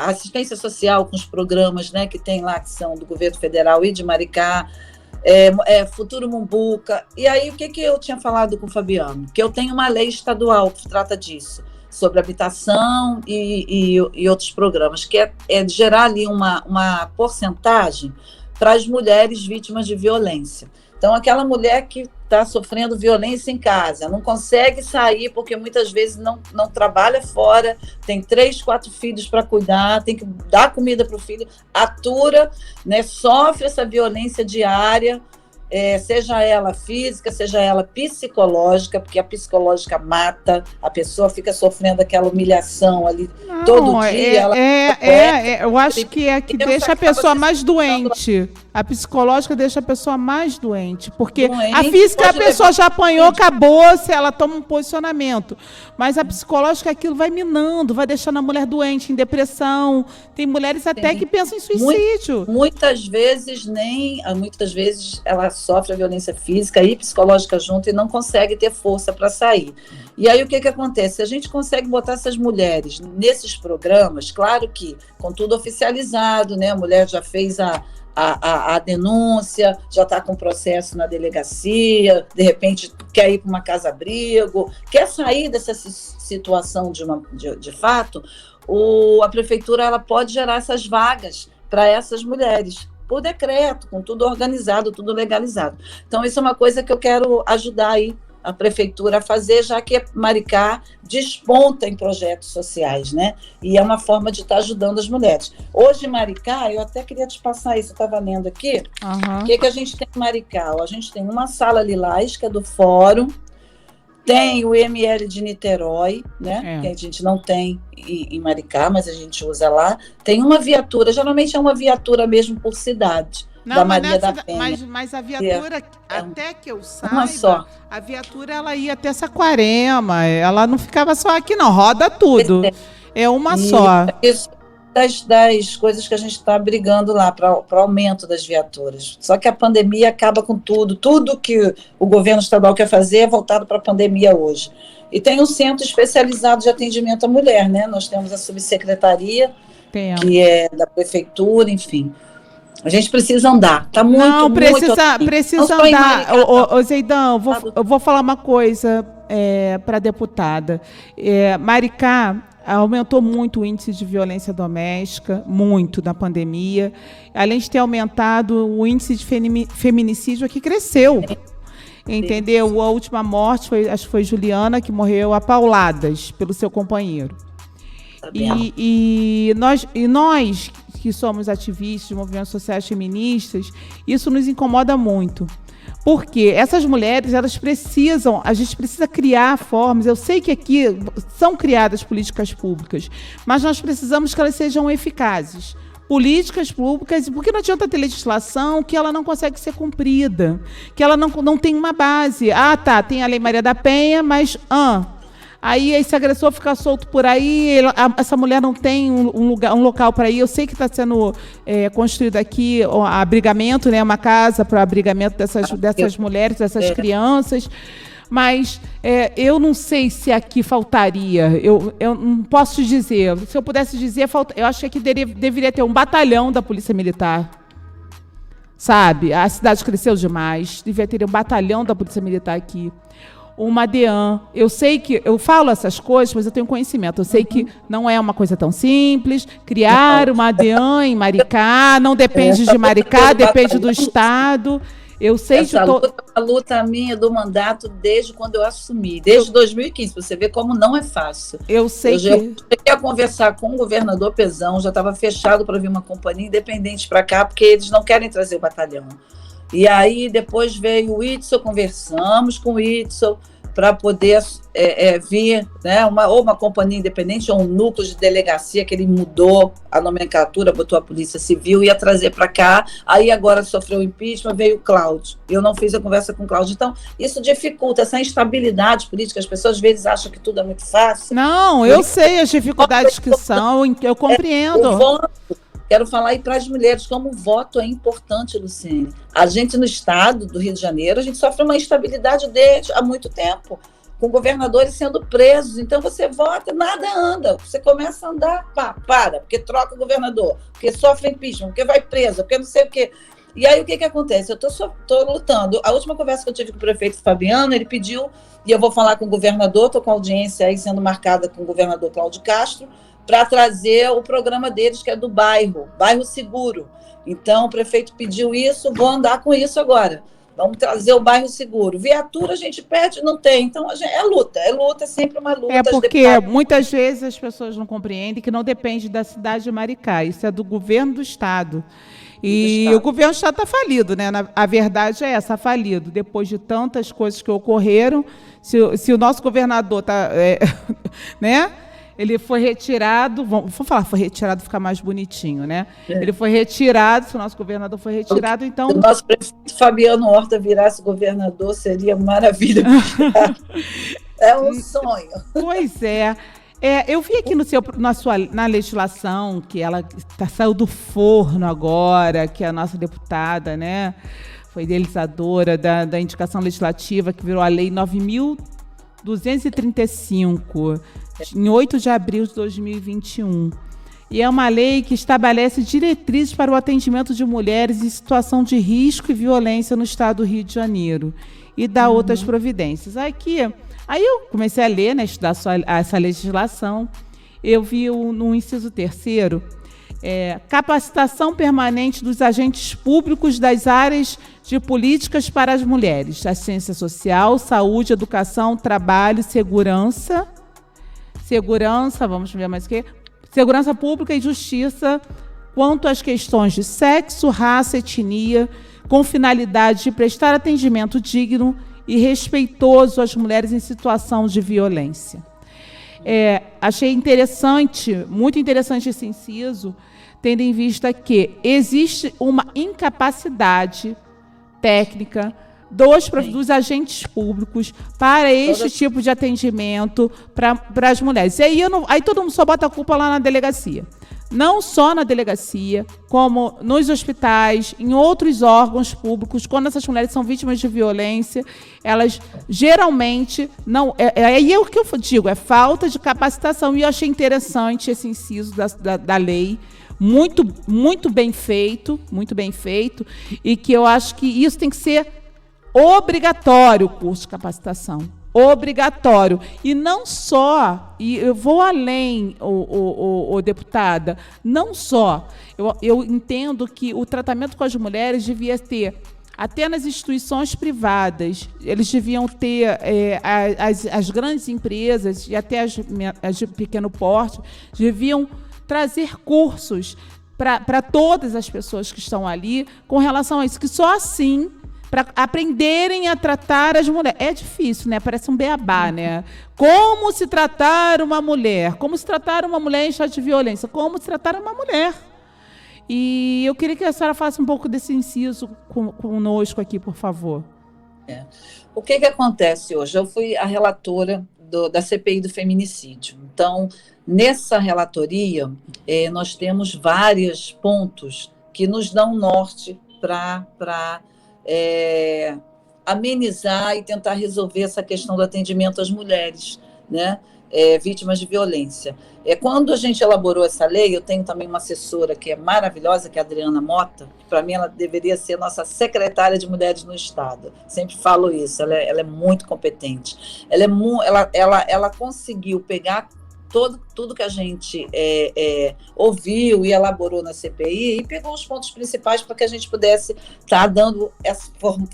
assistência social com os programas, né, que tem lá, que são do governo federal e de Maricá, Futuro Mumbuca. E aí, o que eu tinha falado com o Fabiano? Que eu tenho uma lei estadual que trata disso, sobre habitação e outros programas, que é gerar ali uma porcentagem para as mulheres vítimas de violência. Então, aquela mulher que está sofrendo violência em casa, não consegue sair porque muitas vezes não trabalha fora, tem 3, 4 filhos para cuidar, tem que dar comida para o filho, atura, né, sofre essa violência diária, seja ela física, seja ela psicológica, porque a psicológica mata, a pessoa fica sofrendo aquela humilhação ali todo dia. Eu acho que deixa a pessoa mais doente. A psicológica deixa a pessoa mais doente, porque a física a pessoa já apanhou, acabou, se ela toma um posicionamento. Mas a psicológica, aquilo vai minando, vai deixando a mulher doente, em depressão. Tem mulheres até que pensam em suicídio. Muitas vezes ela sofre a violência física e psicológica junto e não consegue ter força para sair. E aí o que acontece? Se a gente consegue botar essas mulheres nesses programas, claro que com tudo oficializado, né? A mulher já fez a denúncia, já está com processo na delegacia, de repente quer ir para uma casa-abrigo, quer sair dessa situação de fato, a prefeitura ela pode gerar essas vagas para essas mulheres, por decreto, com tudo organizado, tudo legalizado. Então, isso é uma coisa que eu quero ajudar aí a prefeitura a fazer, já que Maricá desponta em projetos sociais, né? E é uma forma de estar ajudando as mulheres. Hoje, em Maricá, eu até queria te passar isso, eu estava lendo aqui, o que a gente tem em Maricá? A gente tem uma sala lilás, que é do Fórum, tem o ML de Niterói, né? Que a gente não tem em Maricá, mas a gente usa lá. Tem uma viatura, geralmente é uma viatura mesmo por cidade. Da Maria da Penha. Mas a viatura, até que eu saiba, a viatura ela ia até Saquarema, ela não ficava só aqui não, roda tudo. É uma só. Isso das coisas que a gente está brigando lá para o aumento das viaturas. Só que a pandemia acaba com tudo que o governo estadual quer fazer é voltado para a pandemia hoje. E tem um centro especializado de atendimento à mulher, né? Nós temos a subsecretaria, que é da prefeitura, enfim. A gente precisa andar, está muito, não, precisa andar. Maricá, Zeidão, eu vou falar uma coisa para a deputada. Maricá aumentou muito o índice de violência doméstica, muito na pandemia. Além de ter aumentado, o índice de feminicídio aqui cresceu. Entendeu? A última morte, acho que foi Juliana, que morreu a pauladas pelo seu companheiro. E nós que somos ativistas de movimentos sociais feministas, isso nos incomoda muito. Porque essas mulheres, elas precisam, a gente precisa criar formas, eu sei que aqui são criadas políticas públicas, mas nós precisamos que elas sejam eficazes. Políticas públicas, porque não adianta ter legislação que ela não consegue ser cumprida, que ela não tem uma base. Ah, tá, tem a Lei Maria da Penha, mas aí esse agressor fica solto por aí, essa mulher não tem um local para ir. Eu sei que está sendo construído aqui o abrigamento, né, uma casa para abrigamento dessas mulheres, dessas crianças. Mas eu não sei se aqui faltaria. Eu não posso te dizer. Se eu pudesse dizer, eu acho que aqui deveria ter um batalhão da Polícia Militar. Sabe? A cidade cresceu demais. Deveria ter um batalhão da Polícia Militar aqui. Uma DEAN. Eu sei que... Eu falo essas coisas, mas eu tenho conhecimento. Eu sei que não é uma coisa tão simples. Criar uma DEAN em Maricá, não depende de Maricá, depende do Estado. Eu sei essa luta é uma luta minha do mandato desde quando eu assumi, desde 2015, para você ver como não é fácil. Eu sei que... Eu ia conversar com o governador Pezão, já estava fechado para vir uma companhia independente para cá, porque eles não querem trazer o batalhão. E aí depois veio o Itzel, conversamos com o Itzel para poder vir, né, uma companhia independente ou um núcleo de delegacia, que ele mudou a nomenclatura, botou a Polícia Civil, ia trazer para cá, aí agora sofreu o impeachment, veio o Cláudio. Eu não fiz a conversa com o Cláudio. Então, isso dificulta essa instabilidade política. As pessoas às vezes acham que tudo é muito fácil. Não, eu sei as dificuldades que são, eu compreendo. O voto, quero falar aí para as mulheres, como o voto é importante, Luciene. A gente no estado do Rio de Janeiro, a gente sofre uma instabilidade há muito tempo, com governadores sendo presos. Então você vota, nada anda. Você começa a andar, para, porque troca o governador, porque sofre impeachment, porque vai preso, porque não sei o quê. E aí o que acontece? Eu estou lutando. A última conversa que eu tive com o prefeito Fabiano, ele pediu, e eu vou falar com o governador, estou com a audiência aí sendo marcada com o governador Cláudio Castro, para trazer o programa deles, que é do bairro Seguro. Então, o prefeito pediu isso, vou andar com isso agora. Vamos trazer o bairro seguro. Viatura a gente perde, não tem. Então, é luta, é sempre uma luta. É porque muitas vezes as pessoas não compreendem que não depende da cidade de Maricá, isso é do governo do Estado. E o governo do Estado está falido, né? A verdade é essa, falido. Depois de tantas coisas que ocorreram, se o nosso governador está... né? Ele foi retirado, vamos falar, foi retirado, ficar mais bonitinho, né? Ele foi retirado, se o nosso governador foi retirado, então... Se o nosso prefeito Fabiano Horta virasse governador, seria maravilha. É um sonho. Pois é. Eu vi aqui na legislação, que ela saiu do forno agora, que a nossa deputada, né, foi idealizadora da indicação legislativa, que virou a Lei 9.235, em 8 de abril de 2021. E é uma lei que estabelece diretrizes para o atendimento de mulheres em situação de risco e violência no estado do Rio de Janeiro e dá outras providências. Aí eu comecei a ler, né, estudar essa legislação. Eu vi no inciso 3º, capacitação permanente dos agentes públicos das áreas de políticas para as mulheres, assistência social, saúde, educação, trabalho, segurança, vamos ver mais o quê? Segurança pública e justiça, quanto às questões de sexo, raça, etnia, com finalidade de prestar atendimento digno e respeitoso às mulheres em situação de violência. Achei interessante, muito interessante esse inciso, tendo em vista que existe uma incapacidade técnica dos agentes públicos para este tipo de atendimento para as mulheres. E aí todo mundo só bota a culpa lá na delegacia. Não só na delegacia, como nos hospitais, em outros órgãos públicos, quando essas mulheres são vítimas de violência, elas geralmente não... Aí é o que eu digo, é falta de capacitação. E eu achei interessante esse inciso da lei, muito bem feito, e que eu acho que isso tem que ser obrigatório, o curso de capacitação. Obrigatório. E não só, e eu vou além, deputada, não só, eu entendo que o tratamento com as mulheres devia ter, até nas instituições privadas, eles deviam ter, as grandes empresas e até as de pequeno porte, deviam trazer cursos para todas as pessoas que estão ali com relação a isso, que só assim, para aprenderem a tratar as mulheres. É difícil, né? Parece um beabá, né? Como se tratar uma mulher? Como se tratar uma mulher em estado de violência? Como se tratar uma mulher? E eu queria que a senhora faça um pouco desse inciso conosco aqui, por favor. O que acontece hoje? Eu fui a relatora da CPI do feminicídio. Então, nessa relatoria, nós temos vários pontos que nos dão norte para amenizar e tentar resolver essa questão do atendimento às mulheres, né, vítimas de violência. Quando a gente elaborou essa lei, eu tenho também uma assessora que é maravilhosa, que é a Adriana Mota, que para mim ela deveria ser nossa secretária de Mulheres no Estado. Sempre falo isso, ela é muito competente. Ela conseguiu pegar tudo que a gente ouviu e elaborou na CPI e pegou os pontos principais para que a gente pudesse estar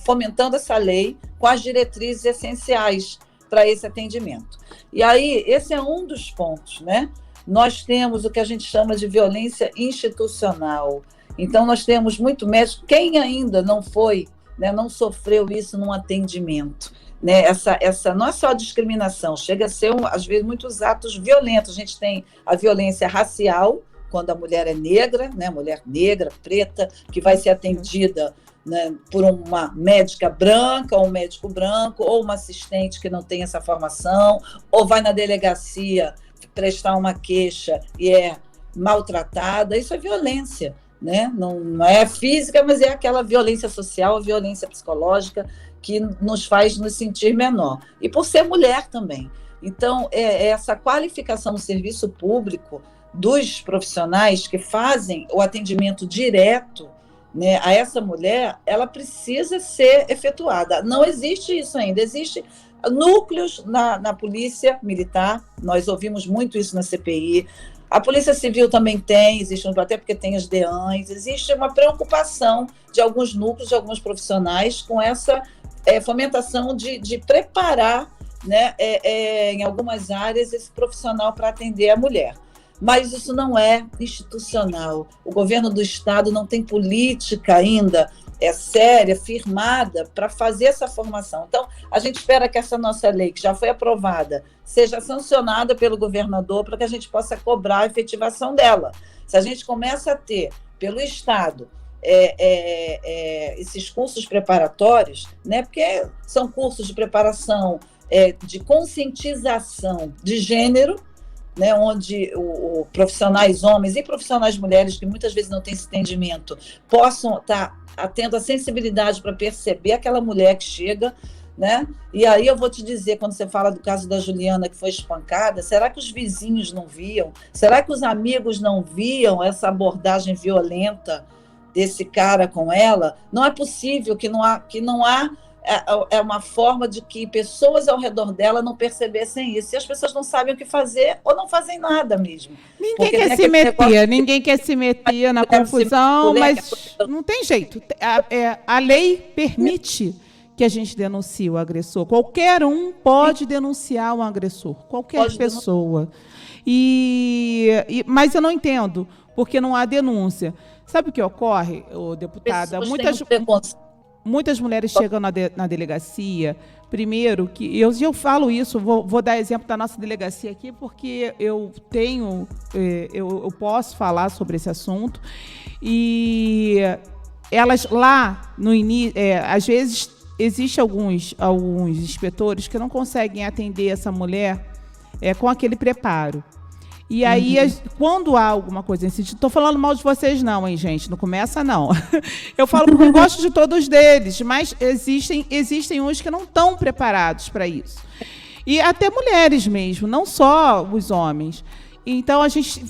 fomentando essa lei com as diretrizes essenciais para esse atendimento. E aí, esse é um dos pontos, né? Nós temos o que a gente chama de violência institucional. Então, nós temos muito médico. Quem ainda não foi, né, não sofreu isso num atendimento? Né? Essa não é só discriminação, chega a ser, às vezes, muitos atos violentos. A gente tem a violência racial, quando a mulher é negra, né, mulher negra, preta, que vai ser atendida, né, por uma médica branca, ou um médico branco, ou uma assistente que não tem essa formação, ou vai na delegacia prestar uma queixa e é maltratada. Isso é violência, né? Não é física, mas é aquela violência social, violência psicológica que nos faz nos sentir menor. E por ser mulher também. Então, essa qualificação no serviço público dos profissionais que fazem o atendimento direto, né, a essa mulher, ela precisa ser efetuada. Não existe isso ainda. Existem núcleos na Polícia Militar, nós ouvimos muito isso na CPI, a Polícia Civil também tem, existe, até porque tem as DEANs, existe uma preocupação de alguns núcleos, de alguns profissionais com essa fomentação de preparar, né, em algumas áreas esse profissional para atender a mulher. Mas isso não é institucional. O governo do Estado não tem política ainda séria, firmada, para fazer essa formação. Então, a gente espera que essa nossa lei, que já foi aprovada, seja sancionada pelo governador para que a gente possa cobrar a efetivação dela. Se a gente começa a ter, pelo Estado, esses cursos preparatórios, né, porque são cursos de preparação, de conscientização de gênero, né, onde profissionais homens e profissionais mulheres, que muitas vezes não têm esse entendimento, possam estar tendo a sensibilidade para perceber aquela mulher que chega, né? E aí eu vou te dizer, quando você fala do caso da Juliana que foi espancada, será que os vizinhos não viam? Será que os amigos não viam essa abordagem violenta desse cara com ela? Não é possível que não há uma forma de que pessoas ao redor dela não percebessem isso. E as pessoas não sabem o que fazer ou não fazem nada mesmo. Ninguém quer se meter na confusão, mas não tem jeito. A lei permite que a gente denuncie o agressor. Qualquer um pode denunciar um agressor. Qualquer pessoa. Mas eu não entendo, porque não há denúncia. Sabe o que ocorre, deputada? Muitas mulheres chegam na delegacia, primeiro, que eu falo isso, vou dar exemplo da nossa delegacia aqui, porque eu posso falar sobre esse assunto, e elas lá, no início, às vezes, existem alguns inspetores que não conseguem atender essa mulher com aquele preparo. E aí, quando há alguma coisa nesse sentido, estou falando mal de vocês não, hein, gente? Não começa, não. Eu falo porque eu gosto de todos eles, mas existem uns que não estão preparados para isso. E até mulheres mesmo, não só os homens. Então,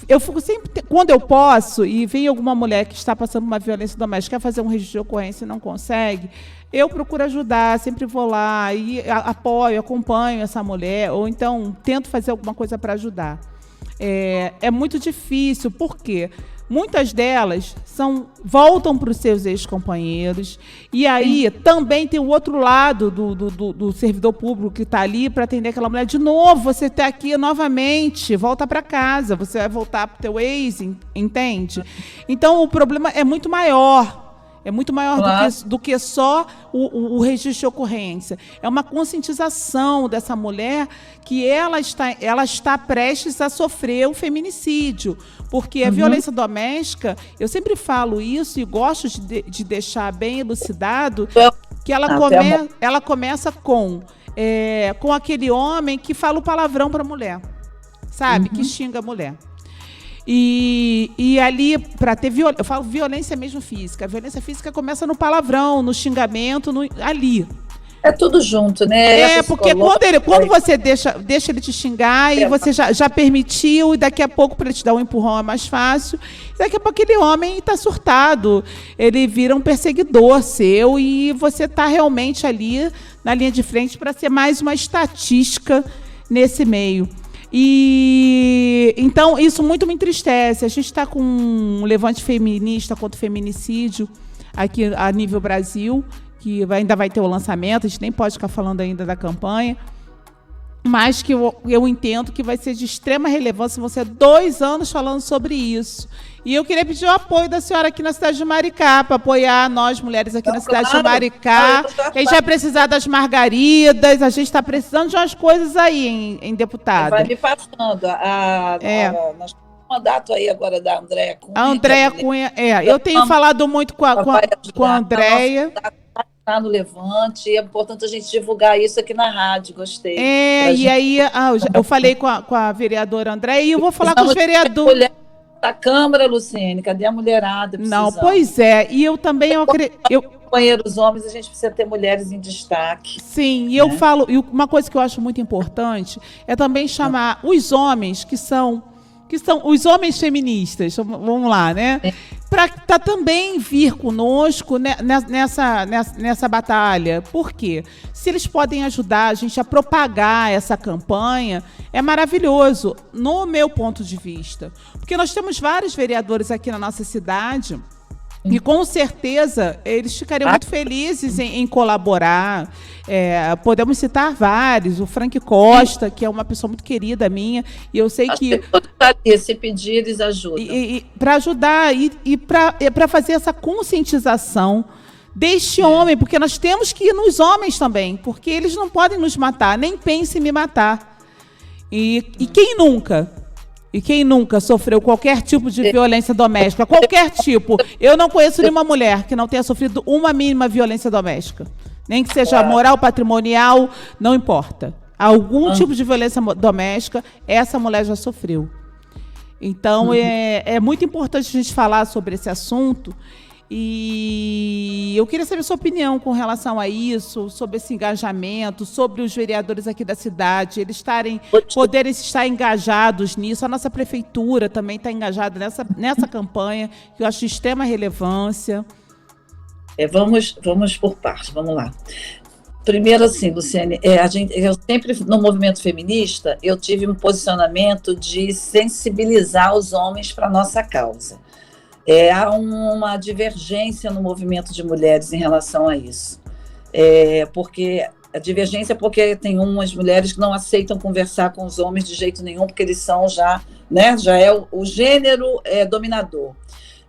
eu fico sempre, quando eu posso, e vem alguma mulher que está passando uma violência doméstica, quer fazer um registro de ocorrência e não consegue, eu procuro ajudar, sempre vou lá e acompanho essa mulher, ou então tento fazer alguma coisa para ajudar. É muito difícil, por quê? muitas delas voltam para os seus ex-companheiros. E aí também tem o outro lado do servidor público que está ali para atender aquela mulher. De novo, você está aqui novamente, volta para casa, você vai voltar para o teu ex, entende? Então, o problema é muito maior. É muito maior do que só o registro de ocorrência. É uma conscientização dessa mulher que ela está prestes a sofrer um feminicídio. Porque a violência doméstica, eu sempre falo isso e gosto de deixar bem elucidado, que ela começa com aquele homem que fala o palavrão para a mulher, sabe? Que xinga a mulher. E ali, para ter violência, eu falo violência mesmo física. A violência física começa no palavrão, no xingamento, ali. É tudo junto, né? Porque quando você deixa ele te xingar e você já permitiu, e daqui a pouco, para ele te dar um empurrão, é mais fácil. E daqui a pouco aquele homem está surtado. Ele vira um perseguidor seu e você está realmente ali na linha de frente para ser mais uma estatística nesse meio. E então isso muito me entristece. A gente está com um levante feminista contra o feminicídio aqui a nível Brasil, que ainda vai ter o lançamento, a gente nem pode ficar falando ainda da campanha, mas que eu entendo que vai ser de extrema relevância. Vão ser 2 anos falando sobre isso. E eu queria pedir o apoio da senhora aqui na cidade de Maricá, para apoiar nós, mulheres aqui na cidade de Maricá. A gente vai precisar das margaridas, a gente está precisando de umas coisas aí, em deputada. Vai me passando. Nós temos um mandato aí agora da Andréia Cunha. A Andréia Cunha, eu tenho falado muito com a Andréia. Está no Levante, é importante a gente divulgar isso aqui na rádio, gostei. E aí eu falei com a vereadora Andréia e eu vou falar com os vereadores. Da Câmara, Luciene, cadê a mulherada? Não, pois é, e eu também companheiros homens, a gente precisa ter mulheres em destaque. Sim, e eu falo, e uma coisa que eu acho muito importante é também chamar os homens que são os homens feministas, vamos lá, né? Para também vir conosco nessa batalha. Por quê? Se eles podem ajudar a gente a propagar essa campanha, é maravilhoso, no meu ponto de vista. Porque nós temos vários vereadores aqui na nossa cidade e, com certeza, eles ficariam muito felizes em colaborar. Podemos citar vários. O Frank Costa, que é uma pessoa muito querida minha, e eu sei que... Se pedir, eles ajudam. Para ajudar e para fazer essa conscientização deste homem, porque nós temos que ir nos homens também, porque eles não podem nos matar, nem pense em me matar. E quem nunca? E quem nunca sofreu qualquer tipo de violência doméstica? Qualquer tipo. Eu não conheço nenhuma mulher que não tenha sofrido uma mínima violência doméstica. Nem que seja moral, patrimonial, não importa. Algum tipo de violência doméstica, essa mulher já sofreu. Então, é muito importante a gente falar sobre esse assunto. E eu queria saber a sua opinião com relação a isso, sobre esse engajamento, sobre os vereadores aqui da cidade, eles poderem estar engajados nisso. A nossa prefeitura também está engajada nessa campanha, que eu acho de extrema relevância. Vamos por partes, vamos lá. Primeiro, assim, Luciene, eu sempre, no movimento feminista, eu tive um posicionamento de sensibilizar os homens para a nossa causa. Há uma divergência no movimento de mulheres em relação a isso. A divergência é porque tem umas mulheres que não aceitam conversar com os homens de jeito nenhum, porque eles são já é o gênero dominador.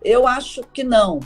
Eu acho que não.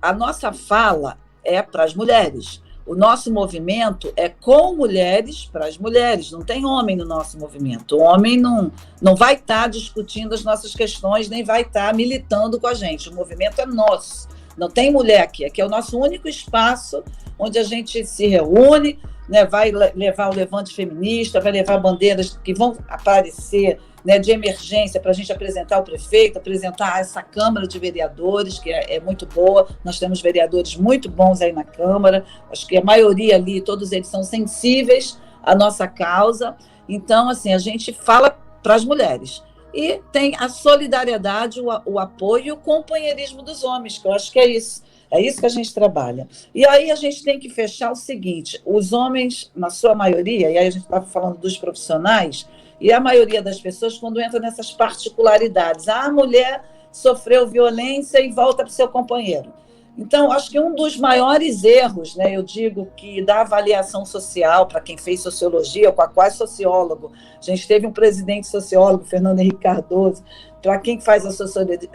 A nossa fala é para as mulheres. O nosso movimento é com mulheres, para as mulheres. Não tem homem no nosso movimento. O homem não vai estar discutindo as nossas questões, nem vai estar militando com a gente. O movimento é nosso. Não tem mulher aqui. Aqui é o nosso único espaço onde a gente se reúne, né, vai levar o levante feminista, vai levar bandeiras que vão aparecer, né, de emergência, para a gente apresentar o prefeito, apresentar essa Câmara de Vereadores, que é muito boa. Nós temos vereadores muito bons aí na Câmara, acho que a maioria ali, todos eles são sensíveis à nossa causa. Então, assim, a gente fala para as mulheres. E tem a solidariedade, o apoio e o companheirismo dos homens, que eu acho que é isso. É isso que a gente trabalha. E aí a gente tem que fechar o seguinte: os homens, na sua maioria, e aí a gente estava falando dos profissionais, e a maioria das pessoas, quando entra nessas particularidades, a mulher sofreu violência e volta para o seu companheiro. Então, acho que um dos maiores erros, né, eu digo que da avaliação social, para quem fez sociologia, com a quase sociólogo, a gente teve um presidente sociólogo, Fernando Henrique Cardoso, para quem faz a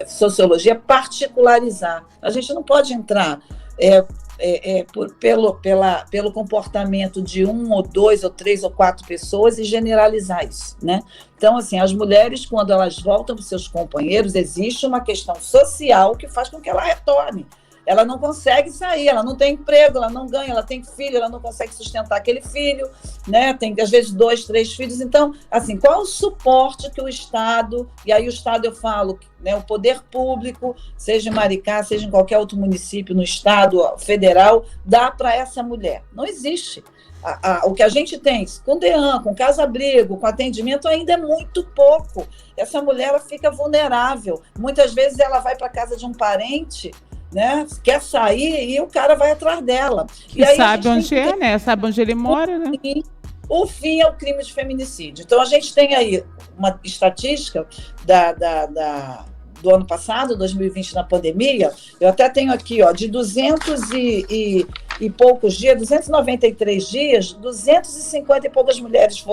sociologia, particularizar. A gente não pode entrar pelo comportamento de 1 ou 2 ou 3 ou 4 pessoas e generalizar isso, né? Então, assim, as mulheres, quando elas voltam para os seus companheiros, existe uma questão social que faz com que ela retorne. Ela não consegue sair, ela não tem emprego, ela não ganha, ela tem filho, ela não consegue sustentar aquele filho, né? Tem, às vezes, 2, 3 filhos. Então, assim, qual o suporte que o Estado, e aí o Estado eu falo, né, o poder público, seja em Maricá, seja em qualquer outro município, no Estado federal, dá para essa mulher? Não existe. O que a gente tem com DEAN, com casa-abrigo, com atendimento, ainda é muito pouco. Essa mulher ela fica vulnerável. Muitas vezes ela vai para a casa de um parente, né? Quer sair e o cara vai atrás dela. E aí sabe onde é, né? Sabe onde ele mora, né? O fim é o crime de feminicídio. Então, a gente tem aí uma estatística do ano passado, 2020, na pandemia. Eu até tenho aqui, ó, de 200 e poucos dias, 293 dias, 250 e poucas mulheres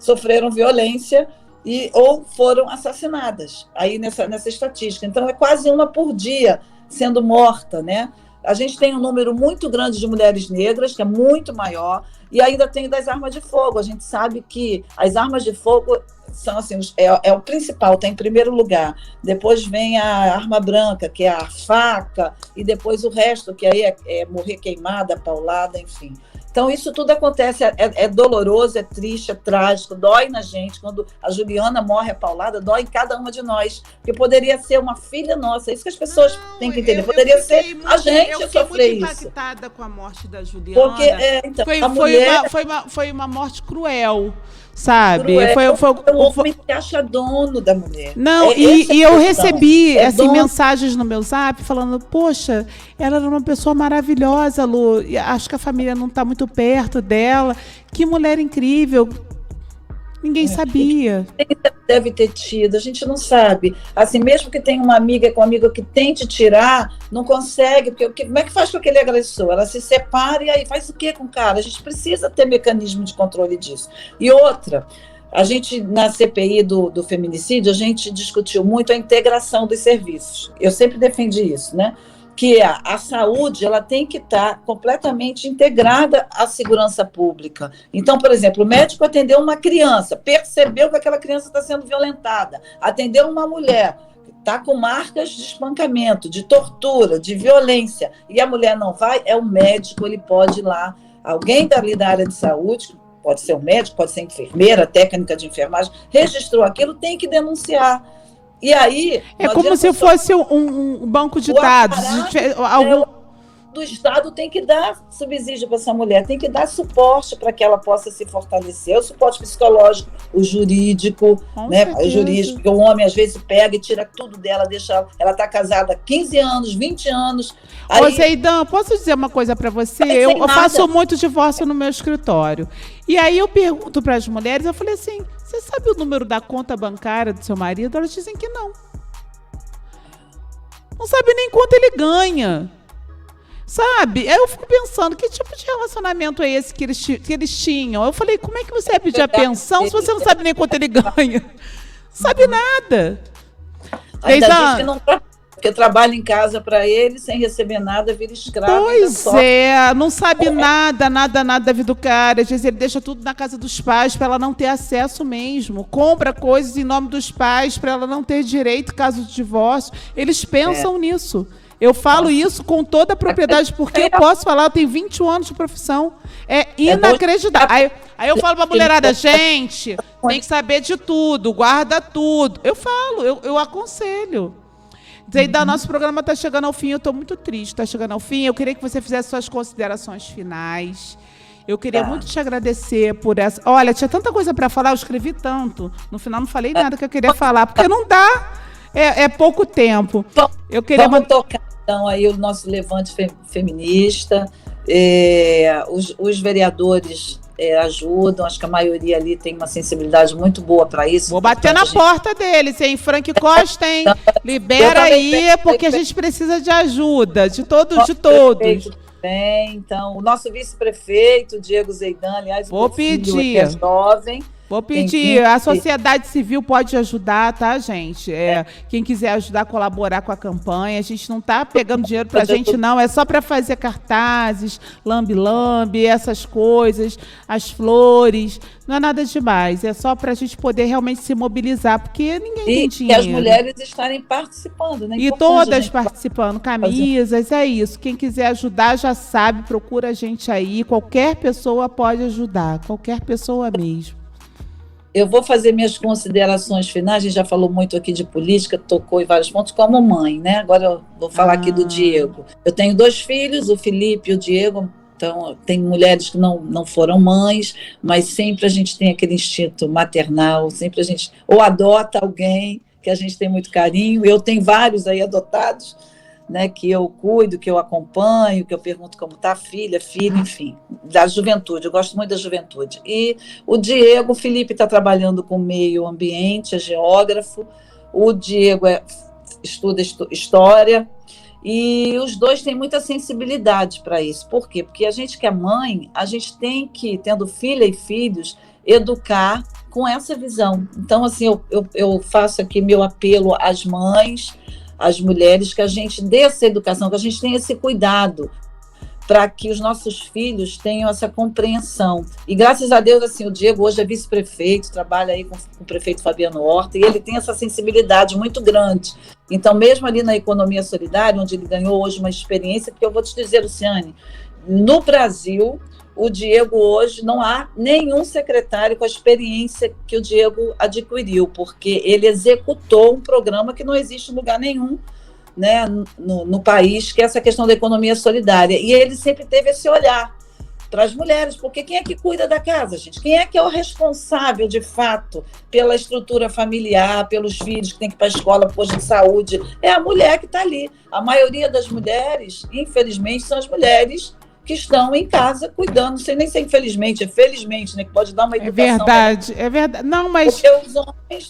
sofreram violência ou foram assassinadas, aí nessa estatística. Então, é quase uma por dia sendo morta, né? A gente tem um número muito grande de mulheres negras, que é muito maior, e ainda tem das armas de fogo. A gente sabe que as armas de fogo são assim, é o principal, está em primeiro lugar. Depois vem a arma branca, que é a faca, e depois o resto, que aí é morrer queimada, paulada, enfim. Então, isso tudo acontece, é doloroso, é triste, é trágico, dói na gente. Quando a Juliana morre apaulada, dói em cada uma de nós, porque poderia ser uma filha nossa. É isso que as pessoas têm que entender. Poderia ser a gente sofrer isso. Eu fiquei muito impactada com a morte da Juliana. Porque, então, foi uma morte cruel. Sabe? O homem que acha dono da mulher. Não, e eu recebi mensagens no meu zap falando, poxa, ela era uma pessoa maravilhosa, Lu, acho que a família não está muito perto dela, que mulher incrível. Ninguém sabia. Deve ter tido, a gente não sabe. Assim, mesmo que tenha uma amiga com um amigo que tente tirar, não consegue, porque como é que faz com aquele agressor? Ela se separa e aí faz o que com o cara? A gente precisa ter mecanismo de controle disso. E outra, a gente, na CPI do feminicídio, a gente discutiu muito a integração dos serviços. Eu sempre defendi isso, né? Que a saúde ela tem que estar completamente integrada à segurança pública. Então, por exemplo, o médico atendeu uma criança, percebeu que aquela criança está sendo violentada, atendeu uma mulher que está com marcas de espancamento, de tortura, de violência, e a mulher não vai, é o médico, ele pode ir lá, alguém dali da área de saúde, pode ser um médico, pode ser enfermeira, técnica de enfermagem, registrou aquilo, tem que denunciar. E aí... É como se fosse um banco de dados. Do Estado tem que dar subsídio para essa mulher, tem que dar suporte para que ela possa se fortalecer, o suporte psicológico, o jurídico, né? O jurídico, porque o homem às vezes pega e tira tudo dela, deixa ela está casada há 15 anos, 20 anos. Ô, Zeidan, posso dizer uma coisa para você? Eu faço muito divórcio no meu escritório. E aí eu pergunto para as mulheres, eu falei assim, você sabe o número da conta bancária do seu marido? Elas dizem que não. Não sabe nem quanto ele ganha. Sabe? Aí eu fico pensando, que tipo de relacionamento é esse que eles tinham? Eu falei, como é que você vai pedir a pensão se você não sabe nem quanto ele ganha? Não sabe nada. Ainda diz que não trabalha, porque trabalha em casa para ele, sem receber nada, vira escravo. Pois não sabe nada da vida do cara. Às vezes ele deixa tudo na casa dos pais para ela não ter acesso mesmo. Compra coisas em nome dos pais para ela não ter direito caso de divórcio. Eles pensam nisso. Eu falo isso com toda a propriedade, porque eu posso falar, eu tenho 21 anos de profissão. É inacreditável. Aí eu falo pra mulherada, gente, tem que saber de tudo, guarda tudo. Eu falo, eu aconselho. Zeidan, nosso programa está chegando ao fim, eu estou muito triste, está chegando ao fim. Eu queria que você fizesse suas considerações finais. Eu queria muito te agradecer por essa... Olha, tinha tanta coisa para falar, eu escrevi tanto. No final não falei nada que eu queria falar, porque não dá. É pouco tempo. Eu queria... Vamos tocar, então, aí o nosso levante feminista. Os vereadores ajudam, acho que a maioria ali tem uma sensibilidade muito boa para isso. Vou bater na porta deles, hein? Frank Costa, hein? Libera aí, porque a gente precisa de ajuda, de todos. Bem, então, o nosso vice-prefeito, Diego Zeidan, aliás, vou pedir. Que é jovem. Vou pedir, a sociedade civil pode ajudar, tá, gente? Quem quiser ajudar, colaborar com a campanha, a gente não tá pegando dinheiro pra gente, não, é só para fazer cartazes, lambe-lambe, essas coisas, as flores, não é nada demais, é só pra gente poder realmente se mobilizar, porque ninguém tem dinheiro. E as mulheres estarem participando, né? E todas participando, camisas, é isso. Quem quiser ajudar já sabe, procura a gente aí, qualquer pessoa pode ajudar, qualquer pessoa mesmo. Eu vou fazer minhas considerações finais, a gente já falou muito aqui de política, tocou em vários pontos, como mãe, né? Agora eu vou falar aqui do Diego. Eu tenho 2 filhos, o Felipe e o Diego, então tem mulheres que não foram mães, mas sempre a gente tem aquele instinto maternal, sempre a gente ou adota alguém que a gente tem muito carinho, eu tenho vários aí adotados, né, que eu cuido, que eu acompanho, que eu pergunto como está a filha, filho, enfim, da juventude, eu gosto muito da juventude. E o Diego, o Felipe está trabalhando com meio ambiente, é geógrafo, o Diego estuda história, e os 2 têm muita sensibilidade para isso. Por quê? Porque a gente que é mãe, a gente tem que, tendo filha e filhos, educar com essa visão. Então, assim, eu faço aqui meu apelo às mães, as mulheres, que a gente dê essa educação, que a gente tenha esse cuidado para que os nossos filhos tenham essa compreensão. E graças a Deus, assim, o Diego hoje é vice-prefeito, trabalha aí com o prefeito Fabiano Horta, e ele tem essa sensibilidade muito grande. Então, mesmo ali na economia solidária, onde ele ganhou hoje uma experiência, porque eu vou te dizer, Luciane, no Brasil, o Diego hoje, não há nenhum secretário com a experiência que o Diego adquiriu, porque ele executou um programa que não existe em lugar nenhum, né, no país, que é essa questão da economia solidária. E ele sempre teve esse olhar para as mulheres, porque quem é que cuida da casa, gente? Quem é que é o responsável, de fato, pela estrutura familiar, pelos filhos que tem que ir para a escola, posto de saúde? É a mulher que está ali. A maioria das mulheres, infelizmente, são as mulheres que estão em casa cuidando, não sei nem se é infelizmente, é felizmente, né, que pode dar uma educação. É verdade. Não, mas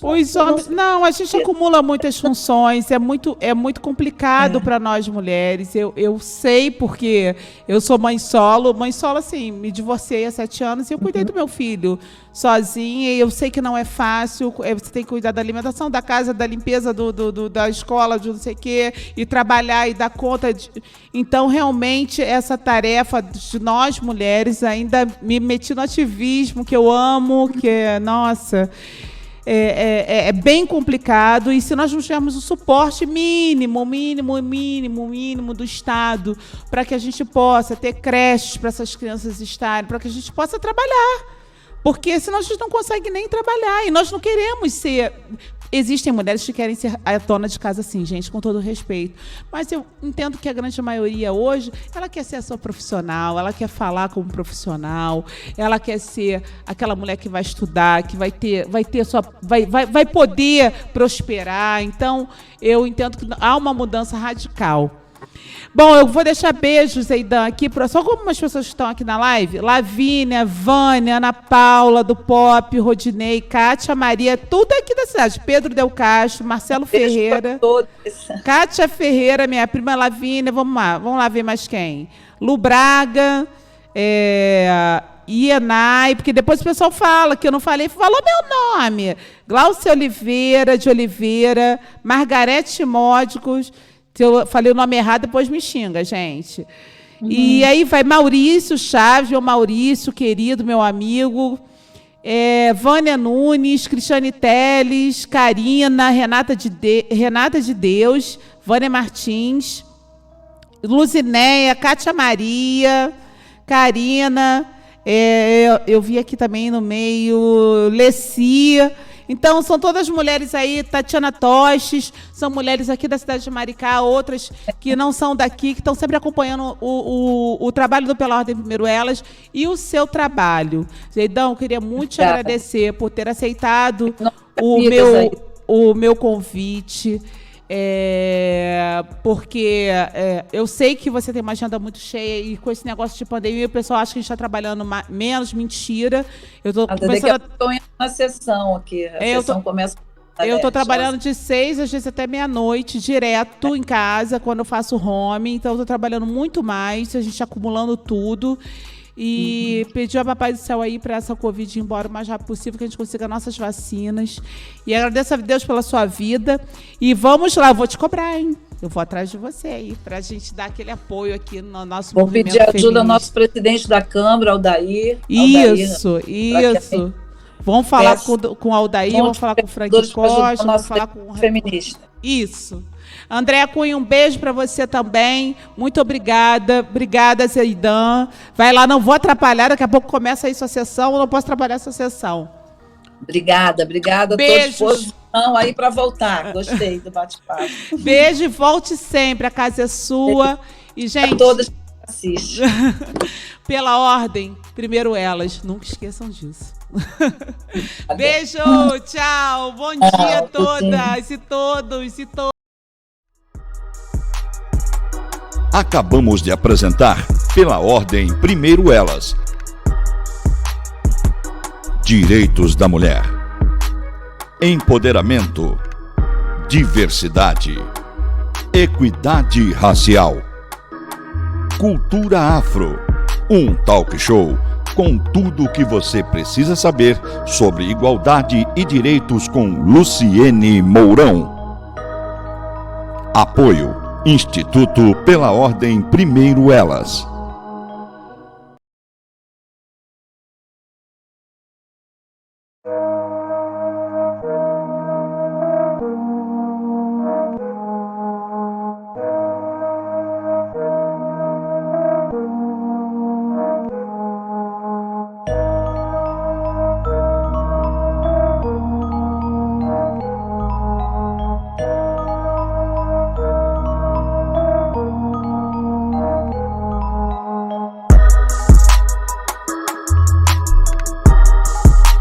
os homens, não, a gente acumula muitas funções, é muito complicado para nós mulheres. Eu sei, porque eu sou mãe solo, assim, me divorciei há 7 anos e eu cuidei do meu filho sozinha, e eu sei que não é fácil, você tem que cuidar da alimentação, da casa, da limpeza da escola, de não sei o quê, e trabalhar e dar conta de... Então, realmente, essa tarefa de nós, mulheres, ainda me meti no ativismo, que eu amo, que é, nossa... É bem complicado, e se nós não tivermos o suporte mínimo do Estado, para que a gente possa ter creches para essas crianças estarem, para que a gente possa trabalhar. Porque senão a gente não consegue nem trabalhar. E nós não queremos ser... Existem mulheres que querem ser a dona de casa, sim, gente, com todo respeito. Mas eu entendo que a grande maioria hoje, ela quer ser a sua profissional, ela quer falar como profissional, ela quer ser aquela mulher que vai estudar, que vai poder prosperar. Então, eu entendo que há uma mudança radical. Bom, eu vou deixar beijos, Zeidan, aqui para só algumas pessoas que estão aqui na live. Lavínia, Vânia, Ana Paula, do Pop, Rodinei, Kátia, Maria, tudo aqui da cidade. Pedro Del Castro, Marcelo Ferreira. Kátia Ferreira, minha prima Lavínia, vamos lá ver mais quem. Lu Braga, Ienai, porque depois o pessoal fala que eu não falei, falou meu nome. Glaucia Oliveira, de Oliveira, Margarete Módicos. Se eu falei o nome errado, depois me xinga, gente. E aí vai Maurício Chaves, meu Maurício, querido, meu amigo. Vânia Nunes, Cristiane Teles, Karina, Renata de Deus, Vânia Martins, Luzinéia, Kátia Maria, Karina, eu vi aqui também no meio, Lecia. Então, são todas mulheres aí, Tatiana Tostes, são mulheres aqui da cidade de Maricá, outras que não são daqui, que estão sempre acompanhando o trabalho do Pela Ordem Primeiro Elas e o seu trabalho. Zeidão, eu queria muito te agradecer por ter aceitado o meu convite. Porque eu sei que você tem uma agenda muito cheia e com esse negócio de pandemia o pessoal acha que a gente está trabalhando menos, mentira. Eu estou começando na sessão aqui, a sessão começa Eu estou trabalhando de 6, às vezes até meia-noite, direto em casa, quando eu faço home. Então, eu estou trabalhando muito mais, a gente acumulando tudo. E pediu a Papai do Céu aí para essa Covid ir embora o mais rápido possível, que a gente consiga nossas vacinas. E agradeço a Deus pela sua vida. E vamos lá, eu vou te cobrar, hein? Eu vou atrás de você aí, para a gente dar aquele apoio aqui no nosso movimento feminista. Vou pedir ajuda ao nosso presidente da Câmara, Aldair. Isso. Vamos falar com o Aldair, vamos falar com o Frank Costa, vamos falar com o feminista. Isso. Andréa Cunha, um beijo para você também. Muito obrigada. Obrigada, Zeidan. Vai lá, não vou atrapalhar, daqui a pouco começa aí sua sessão, eu não posso atrapalhar a sua sessão. Obrigada. Beijos. Estou à disposição aí para voltar. Gostei do bate-papo. Beijo e volte sempre, a casa é sua. E, gente, a todas que assistem. Pela ordem, primeiro elas. Nunca esqueçam disso. Beijo, tchau. Bom dia a todas e todos. Acabamos de apresentar, pela ordem, primeiro elas. Direitos da mulher. Empoderamento. Diversidade. Equidade racial. Cultura afro. Um talk show com tudo o que você precisa saber sobre igualdade e direitos com Luciene Mourão. Apoio Instituto Pela Ordem Primeiro Elas.